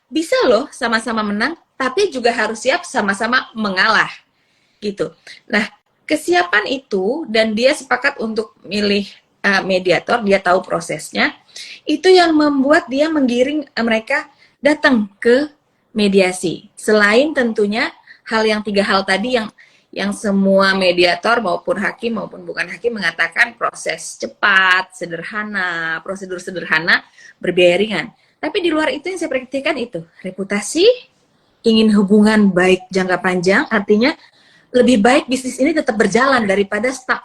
bisa loh sama-sama menang, tapi juga harus siap sama-sama mengalah, gitu. Nah, kesiapan itu dan dia sepakat untuk milih mediator, dia tahu prosesnya, itu yang membuat dia menggiring mereka datang ke mediasi. Selain tentunya tiga hal tadi yang semua mediator maupun hakim maupun bukan hakim mengatakan proses cepat, sederhana, prosedur sederhana, berbiaya ringan. Tapi di luar itu yang saya perhatikan itu reputasi, ingin hubungan baik jangka panjang, artinya lebih baik bisnis ini tetap berjalan daripada stuck.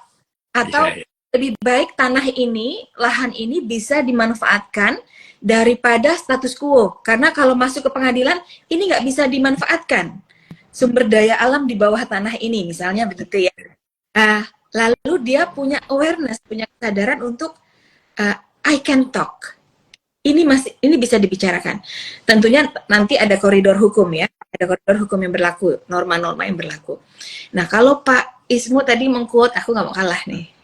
Atau lebih baik tanah ini, lahan ini bisa dimanfaatkan daripada status quo. Karena kalau masuk ke pengadilan, ini nggak bisa dimanfaatkan. Sumber daya alam di bawah tanah ini, misalnya begitu ya. Lalu dia punya awareness, punya kesadaran untuk I can talk. Ini bisa dibicarakan. Tentunya nanti ada koridor hukum ya, ada koridor hukum yang berlaku, norma-norma yang berlaku. Nah, kalau Pak Ismu tadi mengquote, aku nggak mau kalah nih.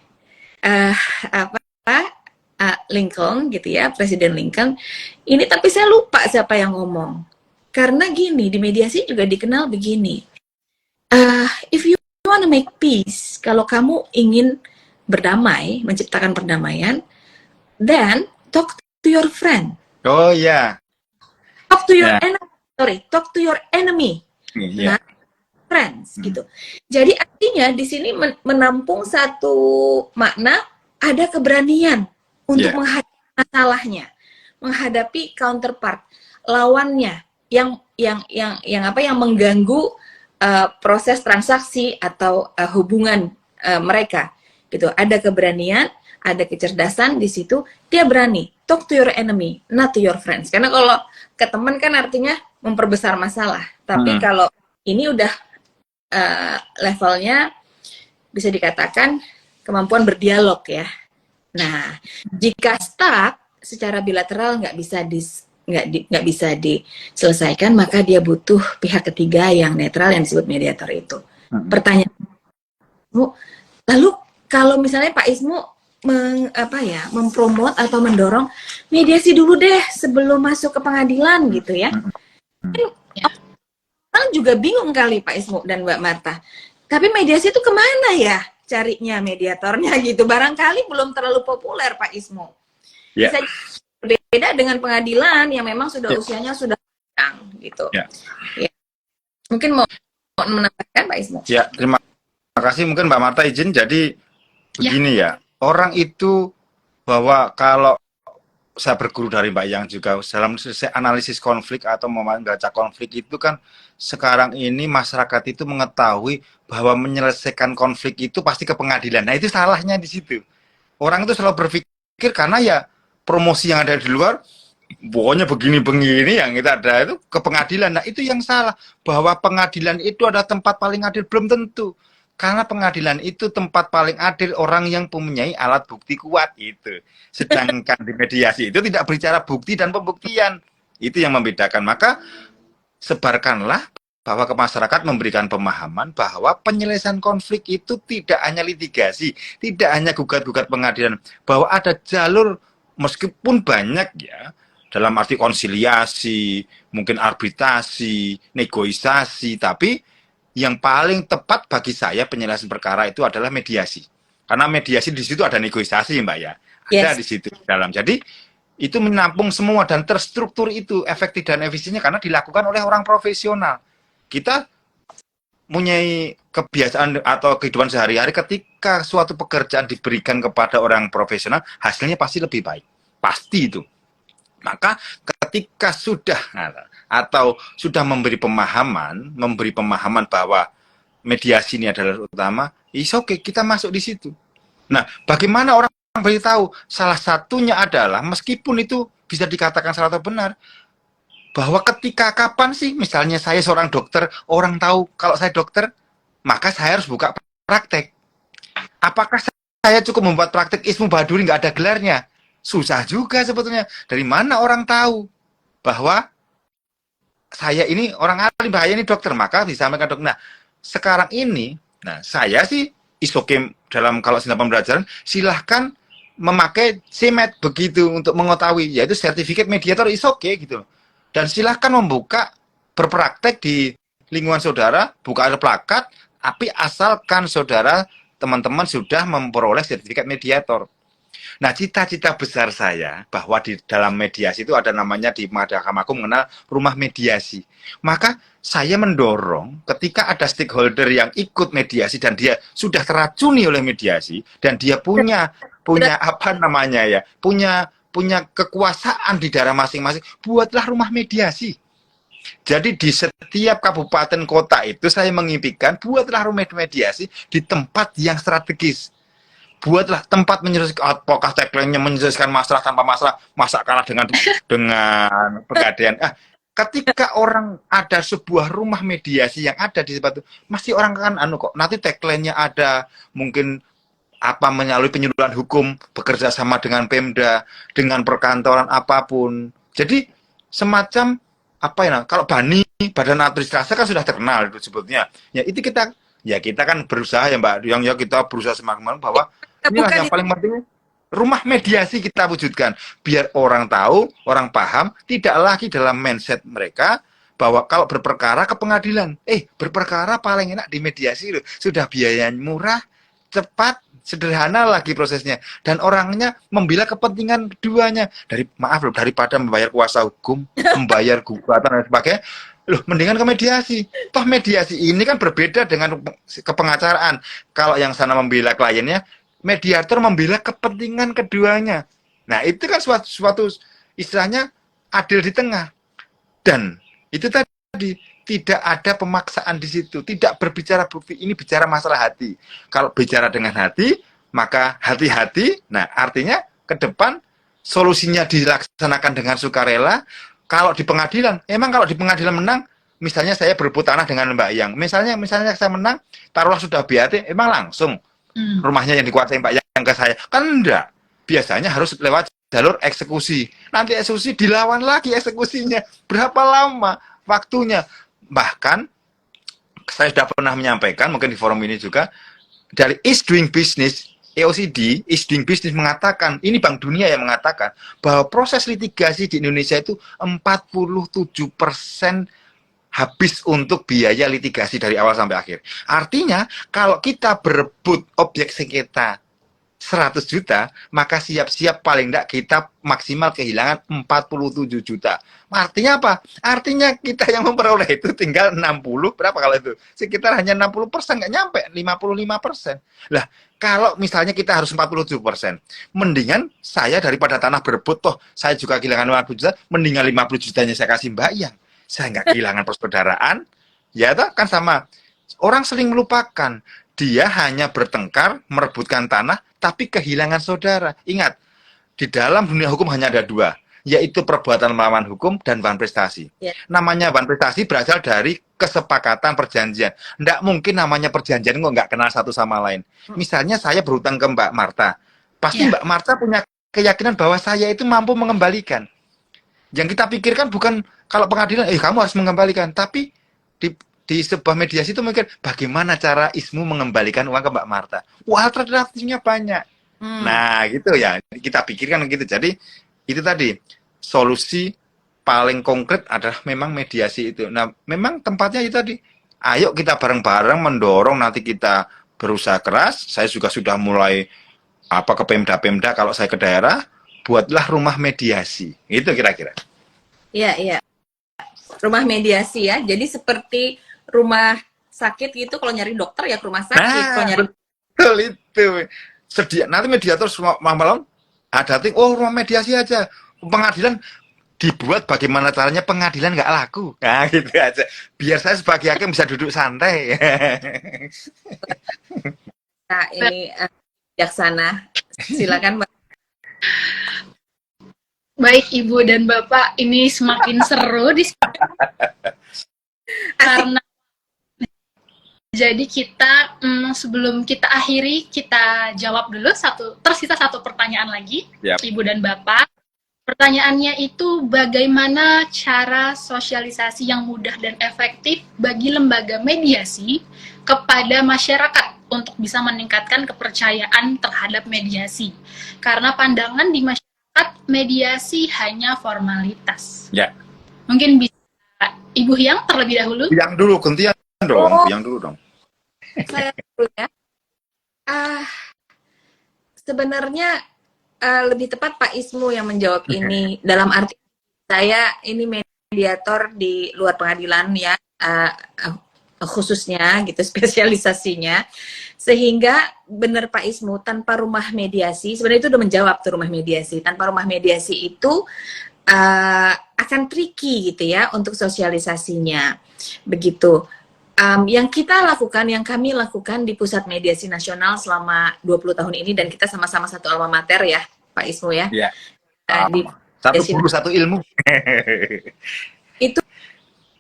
Lincoln gitu ya, Presiden Lincoln. Ini tapi saya lupa siapa yang ngomong. Karena gini, di mediasi juga dikenal begini. If you want to make peace, kalau kamu ingin berdamai, menciptakan perdamaian, then talk to your friend. Oh ya. Talk to your enemy. Talk to your enemy. Yeah. Nah, friends gitu. Jadi artinya di sini menampung satu makna, ada keberanian untuk menghadapi masalahnya, menghadapi counterpart, lawannya yang mengganggu proses transaksi atau hubungan mereka gitu. Ada keberanian, ada kecerdasan di situ, dia berani talk to your enemy, not to your friends. Karena kalau ke teman kan artinya memperbesar masalah, tapi kalau ini udah levelnya bisa dikatakan kemampuan berdialog ya. Nah, jika stuck secara bilateral nggak bisa diselesaikan, maka dia butuh pihak ketiga yang netral yang disebut mediator itu. Pertanyaan, lalu kalau misalnya Pak Ismu mempromot atau mendorong mediasi dulu deh sebelum masuk ke pengadilan gitu ya. Orang juga bingung kali Pak Ismu dan Mbak Marta. Tapi mediasi itu kemana ya carinya mediatornya gitu? Barangkali belum terlalu populer Pak Ismu. Bisa berbeda dengan pengadilan yang memang sudah usianya sudah panjang gitu. Ya. Mungkin mau menambahkan Pak Ismu? Ya, terima kasih. Mungkin Mbak Marta izin. Jadi begini ya, orang itu bahwa kalau saya berguru dari Mbak Yang juga dalam analisis konflik atau membaca konflik itu kan sekarang ini masyarakat itu mengetahui bahwa menyelesaikan konflik itu pasti ke pengadilan. Nah itu salahnya di situ. Orang itu selalu berpikir karena ya promosi yang ada di luar, pokoknya begini-begini yang kita ada itu ke pengadilan. Nah itu yang salah, bahwa pengadilan itu ada tempat paling adil, belum tentu. Karena pengadilan itu tempat paling adil orang yang mempunyai alat bukti kuat itu. Sedangkan di mediasi itu tidak berbicara bukti dan pembuktian. Itu yang membedakan. Maka sebarkanlah bahwa ke masyarakat memberikan pemahaman bahwa penyelesaian konflik itu tidak hanya litigasi, tidak hanya gugat-gugat pengadilan, bahwa ada jalur meskipun banyak ya, dalam arti konsiliasi, mungkin arbitrasi, negosiasi, tapi yang paling tepat bagi saya penyelesaian perkara itu adalah mediasi. Karena mediasi di situ ada negosiasi, Mbak ya. Ada di situ dalam. Jadi itu menampung semua dan terstruktur itu efektif dan efisiennya karena dilakukan oleh orang profesional. Kita mempunyai kebiasaan atau kehidupan sehari-hari ketika suatu pekerjaan diberikan kepada orang profesional, hasilnya pasti lebih baik. Pasti itu. Maka ketika sudah atau sudah memberi pemahaman bahwa mediasi ini adalah utama, oke, kita masuk di situ. Nah, bagaimana orang beritahu? Salah satunya adalah meskipun itu bisa dikatakan salah atau benar, bahwa ketika kapan sih, misalnya saya seorang dokter, orang tahu kalau saya dokter, maka saya harus buka praktek. Apakah saya cukup membuat praktek Ismu Badury nggak ada gelarnya? Susah juga sebetulnya. Dari mana orang tahu bahwa saya ini orang ahli bahaya ini dokter, maka disampaikan dokter. Nah, sekarang ini, saya sih isokem dalam kalau sistem pembelajaran, silahkan memakai CMED begitu untuk mengetahui, yaitu sertifikat mediator is okay gitu. Dan silahkan membuka berpraktek di lingkungan saudara, buka ada plakat, tapi asalkan saudara teman-teman sudah memperoleh sertifikat mediator. Nah, cita-cita besar saya bahwa di dalam mediasi itu ada namanya di Mahkamah Agung mengenal rumah mediasi. Maka saya mendorong ketika ada stakeholder yang ikut mediasi dan dia sudah teracuni oleh mediasi dan dia punya apa namanya ya, punya kekuasaan di daerah masing-masing, buatlah rumah mediasi. Jadi di setiap kabupaten kota itu saya mengimpikan buatlah rumah mediasi di tempat yang strategis. Buatlah tempat menyelesaikan, apakah tagline-nya menyelesaikan masalah tanpa masalah, masa kalah dengan pegadaian. Ketika orang ada sebuah rumah mediasi yang ada di tempat itu, masih orang kan kok nanti tagline-nya ada mungkin apa melalui penyuluhan hukum, bekerja sama dengan Pemda, dengan perkantoran apapun. Jadi semacam apa ya? Kalau BANI, Badan Administrasi kan sudah terkenal itu sebetulnya. Ya itu kita kan berusaha ya Mbak, yang kita berusaha semaksimal bahwa inilah yang paling penting, rumah mediasi kita wujudkan biar orang tahu, orang paham, tidak lagi dalam mindset mereka bahwa kalau berperkara ke pengadilan, berperkara paling enak di mediasi loh, sudah biayanya murah, cepat, sederhana lagi prosesnya, dan orangnya membela kepentingan keduanya daripada membayar kuasa hukum, membayar gugatan dan sebagainya. Loh, mendingan ke mediasi. Toh mediasi ini kan berbeda dengan kepengacaraan. Kalau yang sana membela kliennya, mediator membela kepentingan keduanya. Nah, itu kan suatu istilahnya adil di tengah. Dan itu tadi tidak ada pemaksaan di situ, tidak berbicara bukti, ini bicara masalah hati. Kalau bicara dengan hati, maka hati-hati. Nah, artinya ke depan solusinya dilaksanakan dengan sukarela. Kalau di pengadilan, kalau di pengadilan menang, misalnya saya berebut tanah dengan Mbak Yang, misalnya saya menang, taruhlah sudah BAT, langsung rumahnya yang dikuasai Mbak Yang ke saya, kan enggak. Biasanya harus lewat jalur eksekusi. Nanti eksekusi dilawan lagi eksekusinya. Berapa lama waktunya? Bahkan saya sudah pernah menyampaikan, mungkin di forum ini juga, dari East Doing Business, EOCD, East Doing Business mengatakan, ini Bank Dunia yang mengatakan, bahwa proses litigasi di Indonesia itu 47% habis untuk biaya litigasi dari awal sampai akhir. Artinya, kalau kita berebut objek sengketa 100 juta, maka siap-siap paling tidak kita maksimal kehilangan 47 juta. Artinya apa? Artinya kita yang memperoleh itu tinggal 60, berapa kalau itu? Sekitar hanya 60%, nggak nyampe, 55%. Lah, kalau misalnya kita harus 47%, mendingan saya daripada tanah berebut, toh saya juga kehilangan 50 juta, mendingan 50 jutanya saya kasih Mbak Yang. Saya nggak kehilangan persaudaraan, ya toh kan sama. Orang sering melupakan, dia hanya bertengkar, merebutkan tanah, tapi kehilangan saudara. Ingat, di dalam dunia hukum hanya ada dua, yaitu perbuatan melawan hukum dan bahan prestasi. Namanya bahan prestasi berasal dari kesepakatan perjanjian. Nggak mungkin namanya perjanjian kok nggak kenal satu sama lain. Misalnya saya berhutang ke Mbak Marta, pasti Mbak Marta punya keyakinan bahwa saya itu mampu mengembalikan. Yang kita pikirkan bukan kalau pengadilan, kamu harus mengembalikan, tapi di sebuah mediasi itu mungkin bagaimana cara Ismu mengembalikan uang ke Mbak Marta. Wah, alternatifnya banyak. Nah, gitu ya. Kita pikirkan gitu. Jadi, itu tadi solusi paling konkret adalah memang mediasi itu. Nah, memang tempatnya itu tadi. Ayo kita bareng-bareng mendorong, nanti kita berusaha keras. Saya juga sudah mulai ke Pemda-Pemda kalau saya ke daerah, buatlah rumah mediasi. Itu kira-kira. Iya. Rumah mediasi ya. Jadi seperti rumah sakit gitu, kalau nyari dokter ya ke rumah sakit. Kalau nyari betul itu. Nanti mediator semua malam ada rumah mediasi aja. Pengadilan dibuat bagaimana caranya pengadilan nggak laku. Nah, gitu aja. Biar saya sebagai hakim bisa duduk santai. Nah, ini bijaksana. Silakan Mbak. Baik Ibu dan Bapak, ini semakin seru karena jadi kita sebelum kita akhiri, kita jawab dulu tersisa satu pertanyaan lagi. Ibu dan Bapak. Pertanyaannya itu, bagaimana cara sosialisasi yang mudah dan efektif bagi lembaga mediasi kepada masyarakat untuk bisa meningkatkan kepercayaan terhadap mediasi. Karena pandangan di masyarakat mediasi hanya formalitas. Ya. Mungkin bisa Ibu Hyang terlebih dahulu. Yang dulu, gantian dong. Yang dulu dong. Saya dulu ya. Sebenarnya lebih tepat Pak Ismu yang menjawab ini. Dalam arti saya ini mediator di luar pengadilan ya, khususnya gitu spesialisasinya. Sehingga benar Pak Ismu, tanpa rumah mediasi, sebenarnya itu udah menjawab tuh rumah mediasi. Tanpa rumah mediasi itu akan tricky gitu ya untuk sosialisasinya. Begitu. Yang kita lakukan, yang kami lakukan di Pusat Mediasi Nasional selama 20 tahun ini, dan kita sama-sama satu alma mater ya, Pak Ismu ya. Iya. Di Satu mediasi guru, satu ilmu. itu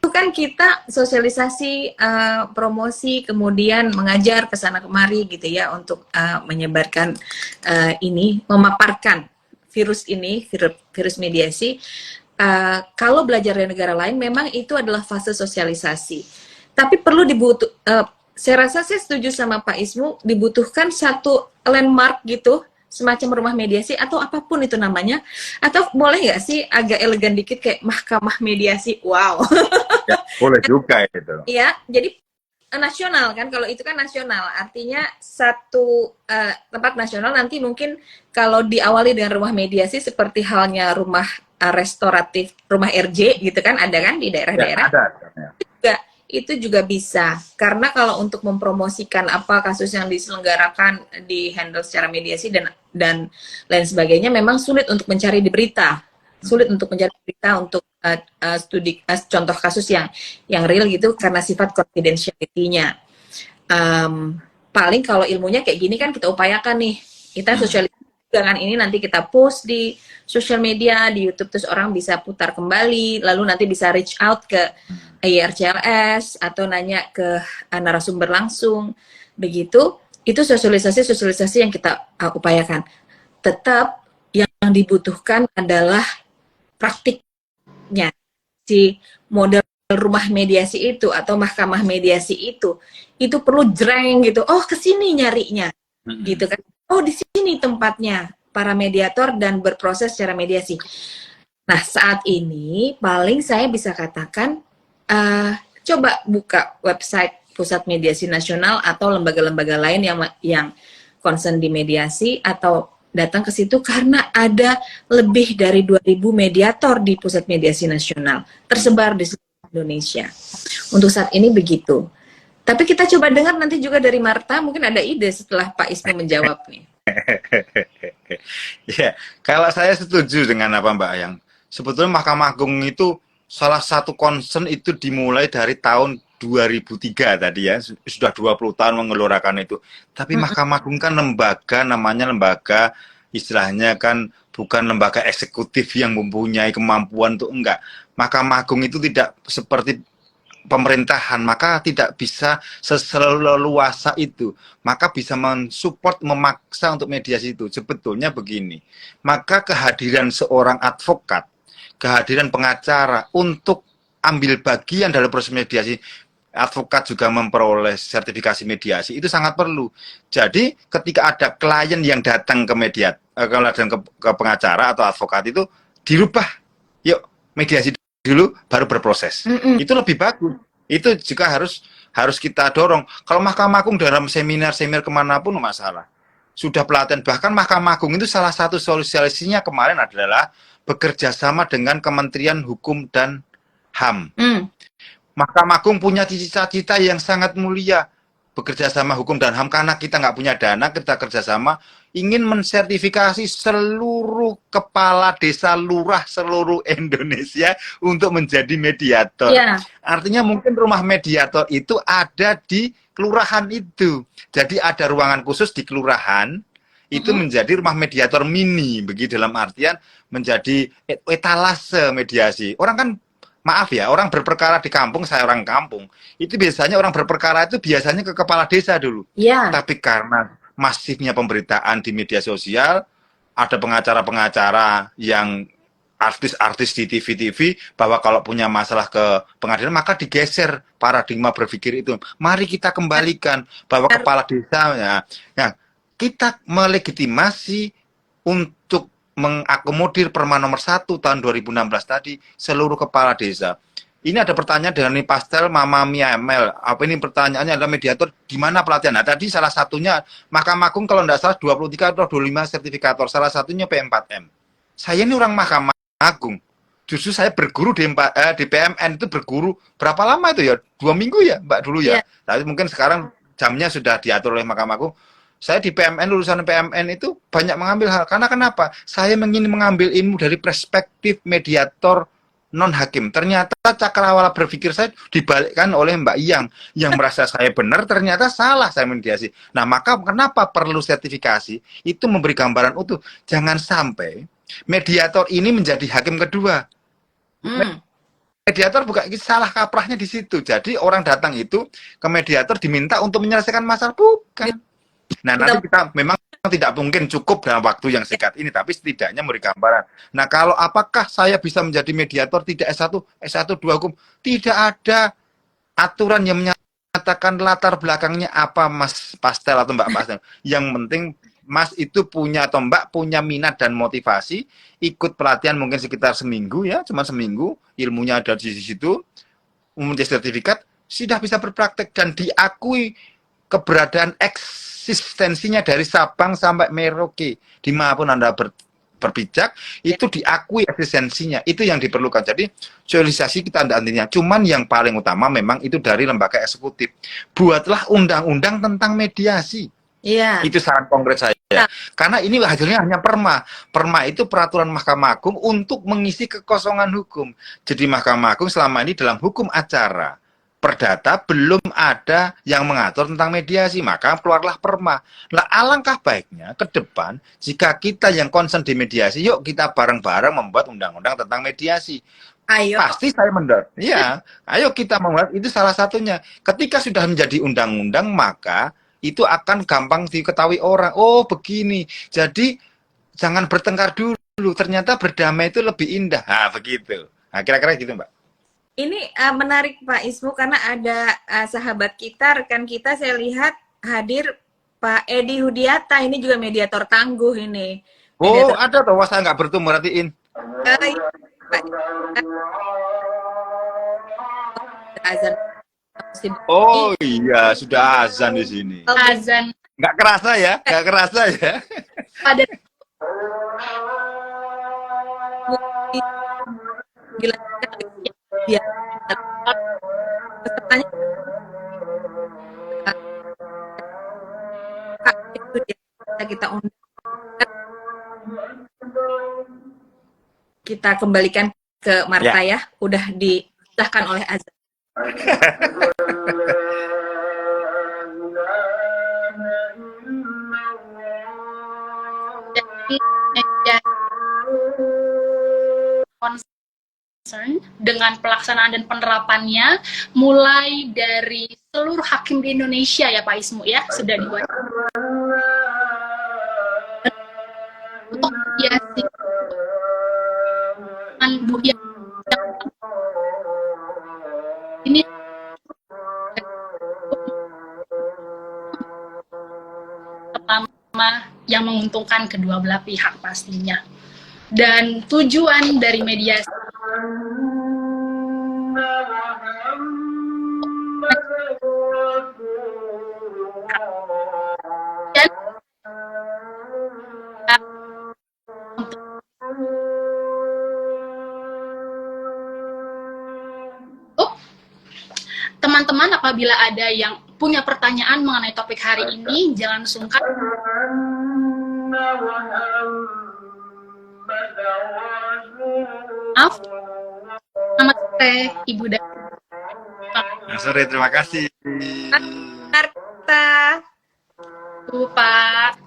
kan kita sosialisasi, promosi, kemudian mengajar ke sana kemari gitu ya untuk menyebarkan ini, memaparkan virus ini, virus mediasi. Kalau belajar dari negara lain, memang itu adalah fase sosialisasi. Tapi perlu saya rasa saya setuju sama Pak Ismu, dibutuhkan satu landmark gitu, semacam rumah mediasi atau apapun itu namanya. Atau boleh nggak sih agak elegan dikit kayak mahkamah mediasi? Wow. Ya, boleh juga itu. Iya, jadi nasional kan, kalau itu kan nasional, artinya satu tempat nasional. Nanti mungkin kalau diawali dengan rumah mediasi seperti halnya rumah restoratif, rumah RJ gitu kan, ada kan di daerah-daerah. Ya, ada. Itu juga bisa, karena kalau untuk mempromosikan apa kasus yang diselenggarakan, di handle secara mediasi dan lain sebagainya, memang sulit untuk mencari di berita, untuk studi contoh kasus yang real gitu, karena sifat confidentiality-nya. Paling kalau ilmunya kayak gini kan kita upayakan nih, kita sosialisasi dengan ini, nanti kita post di sosial media, di YouTube, terus orang bisa putar kembali, lalu nanti bisa reach out ke IRCLS atau nanya ke narasumber langsung, begitu. Itu sosialisasi yang kita upayakan. Tetap yang dibutuhkan adalah praktiknya. Si model rumah mediasi itu atau mahkamah mediasi itu perlu jreng gitu. Oh, kesini nyarinya, gitu kan. Oh, di sini tempatnya para mediator dan berproses secara mediasi. Nah, saat ini paling saya bisa katakan, coba buka website Pusat Mediasi Nasional atau lembaga-lembaga lain yang concern di mediasi, atau datang ke situ, karena ada lebih dari 2.000 mediator di Pusat Mediasi Nasional tersebar di seluruh Indonesia. Untuk saat ini begitu. Tapi kita coba dengar nanti juga dari Marta, mungkin ada ide setelah Pak Ismu menjawab nih. Ya, kalau saya setuju dengan apa Mbak Ayang. Sebetulnya Mahkamah Agung itu salah satu concern itu dimulai dari tahun 2003 tadi ya, sudah 20 tahun mengeluarkan itu. Tapi Mahkamah Agung kan lembaga, namanya lembaga, istilahnya kan bukan lembaga eksekutif yang mempunyai kemampuan untuk enggak. Mahkamah Agung itu tidak seperti pemerintahan, maka tidak bisa seleluasa itu, maka bisa mensupport, memaksa untuk mediasi itu. Sebetulnya begini, maka kehadiran seorang advokat, kehadiran pengacara untuk ambil bagian dalam proses mediasi, advokat juga memperoleh sertifikasi mediasi, itu sangat perlu. Jadi ketika ada klien yang datang ke ke pengacara atau advokat, itu dirubah, yuk mediasi dulu baru berproses. Itu lebih bagus. Itu juga harus kita dorong. Kalau Mahkamah Agung dalam seminar kemanapun masalah. Sudah pelatihan, bahkan Mahkamah Agung itu salah satu sosialisasinya kemarin adalah bekerja sama dengan Kementerian Hukum dan HAM. Mahkamah Agung punya cita-cita yang sangat mulia, bekerja sama hukum dan HAM, karena kita nggak punya dana, kita kerjasama ingin mensertifikasi seluruh kepala desa lurah seluruh Indonesia untuk menjadi mediator. Yeah. Artinya mungkin rumah mediator itu ada di kelurahan itu. Jadi ada ruangan khusus di kelurahan, itu menjadi rumah mediator mini, begitu, dalam artian menjadi etalase mediasi. Orang kan, maaf ya, orang berperkara di kampung, saya orang kampung, itu biasanya orang berperkara itu biasanya ke kepala desa dulu. Yeah. Tapi karena masifnya pemberitaan di media sosial, ada pengacara-pengacara yang artis-artis di TV-TV bahwa kalau punya masalah ke pengadilan maka digeser paradigma berpikir itu. Mari kita kembalikan bahwa kepala desanya, ya, kita melegitimasi untuk mengakomodir Perma nomor 1 tahun 2016 tadi seluruh kepala desa. Ini ada pertanyaan dari Pastel Mama Mia ML. Apa ini pertanyaannya adalah mediator di mana pelatihan? Nah, tadi salah satunya Mahkamah Agung kalau tidak salah 23 atau 25 sertifikator. Salah satunya P4M. Saya ini orang Mahkamah Agung. Justru saya berguru di PMN itu berguru berapa lama itu ya? 2 minggu ya, Mbak dulu ya. Tapi mungkin sekarang jamnya sudah diatur oleh Mahkamah Agung. Saya di PMN, lulusan PMN itu banyak mengambil hal. Karena kenapa? Saya ingin mengambil ilmu dari perspektif mediator non hakim. Ternyata cakrawala berpikir saya dibalikkan oleh Mbak Iyang yang merasa saya benar, ternyata salah saya mediasi. Nah, maka kenapa perlu sertifikasi? Itu memberi gambaran utuh. Jangan sampai mediator ini menjadi hakim kedua. Mediator bukan salah kaprahnya di situ. Jadi orang datang itu ke mediator diminta untuk menyelesaikan masalah, bukan. Nah, nanti kita memang tidak mungkin cukup dalam waktu yang singkat ini, tapi setidaknya memberi gambaran. Nah, kalau apakah saya bisa menjadi mediator tidak S1, S1 2 hukum? Tidak ada aturan yang menyatakan latar belakangnya apa, Mas Pastel atau Mbak Pastel. Yang penting Mas itu punya atau Mbak punya minat dan motivasi, ikut pelatihan mungkin sekitar seminggu ya, cuma seminggu, ilmunya ada di situ, mempunyai sertifikat, sudah bisa berpraktek dan diakui keberadaan eksistensinya dari Sabang sampai Merauke, dimanapun Anda berpijak, itu diakui eksistensinya, itu yang diperlukan. Jadi sosialisasi kita nantinya. Cuman yang paling utama memang itu dari lembaga eksekutif. Buatlah undang-undang tentang mediasi. Iya. Itu saran konkret saya. Karena ini hasilnya hanya perma. Perma itu peraturan Mahkamah Agung untuk mengisi kekosongan hukum. Jadi Mahkamah Agung selama ini dalam hukum acara perdata belum ada yang mengatur tentang mediasi, maka keluarlah perma. Nah, alangkah baiknya ke depan jika kita yang concern di mediasi, yuk kita bareng-bareng membuat undang-undang tentang mediasi. Ayo. Pasti saya mendorong. Iya, ayo kita membuat, itu salah satunya. Ketika sudah menjadi undang-undang, maka itu akan gampang diketahui orang. Oh, begini. Jadi jangan bertengkar dulu. Ternyata berdamai itu lebih indah. Nah, begitu. Nah, kira-kira gitu, Mbak. Ini menarik Pak Ismu karena ada sahabat kita, rekan kita saya lihat hadir Pak Edi Hudiata, ini juga mediator tangguh ini. Mediator... Oh, ada tuh, wah saya nggak bertemu, merhatiin. Azan. Oh iya, sudah azan di sini. Azan. Nggak kerasa ya, nggak kerasa ya. Pada gila. Ya, pesertanya itu kita undang, kita kembalikan ke Marta ya, udah disahkan oleh Azan. Dengan pelaksanaan dan penerapannya mulai dari seluruh hakim di Indonesia ya Pak Ismu ya, sudah dibuat untuk mediasi ini pertama yang menguntungkan kedua belah pihak pastinya. Dan tujuan dari mediasi teman-teman, apabila ada yang punya pertanyaan mengenai topik hari ini, jangan sungkan. Maaf. Selamat sore, Ibu dan Selamat sore, terima kasih. Marta. Pak.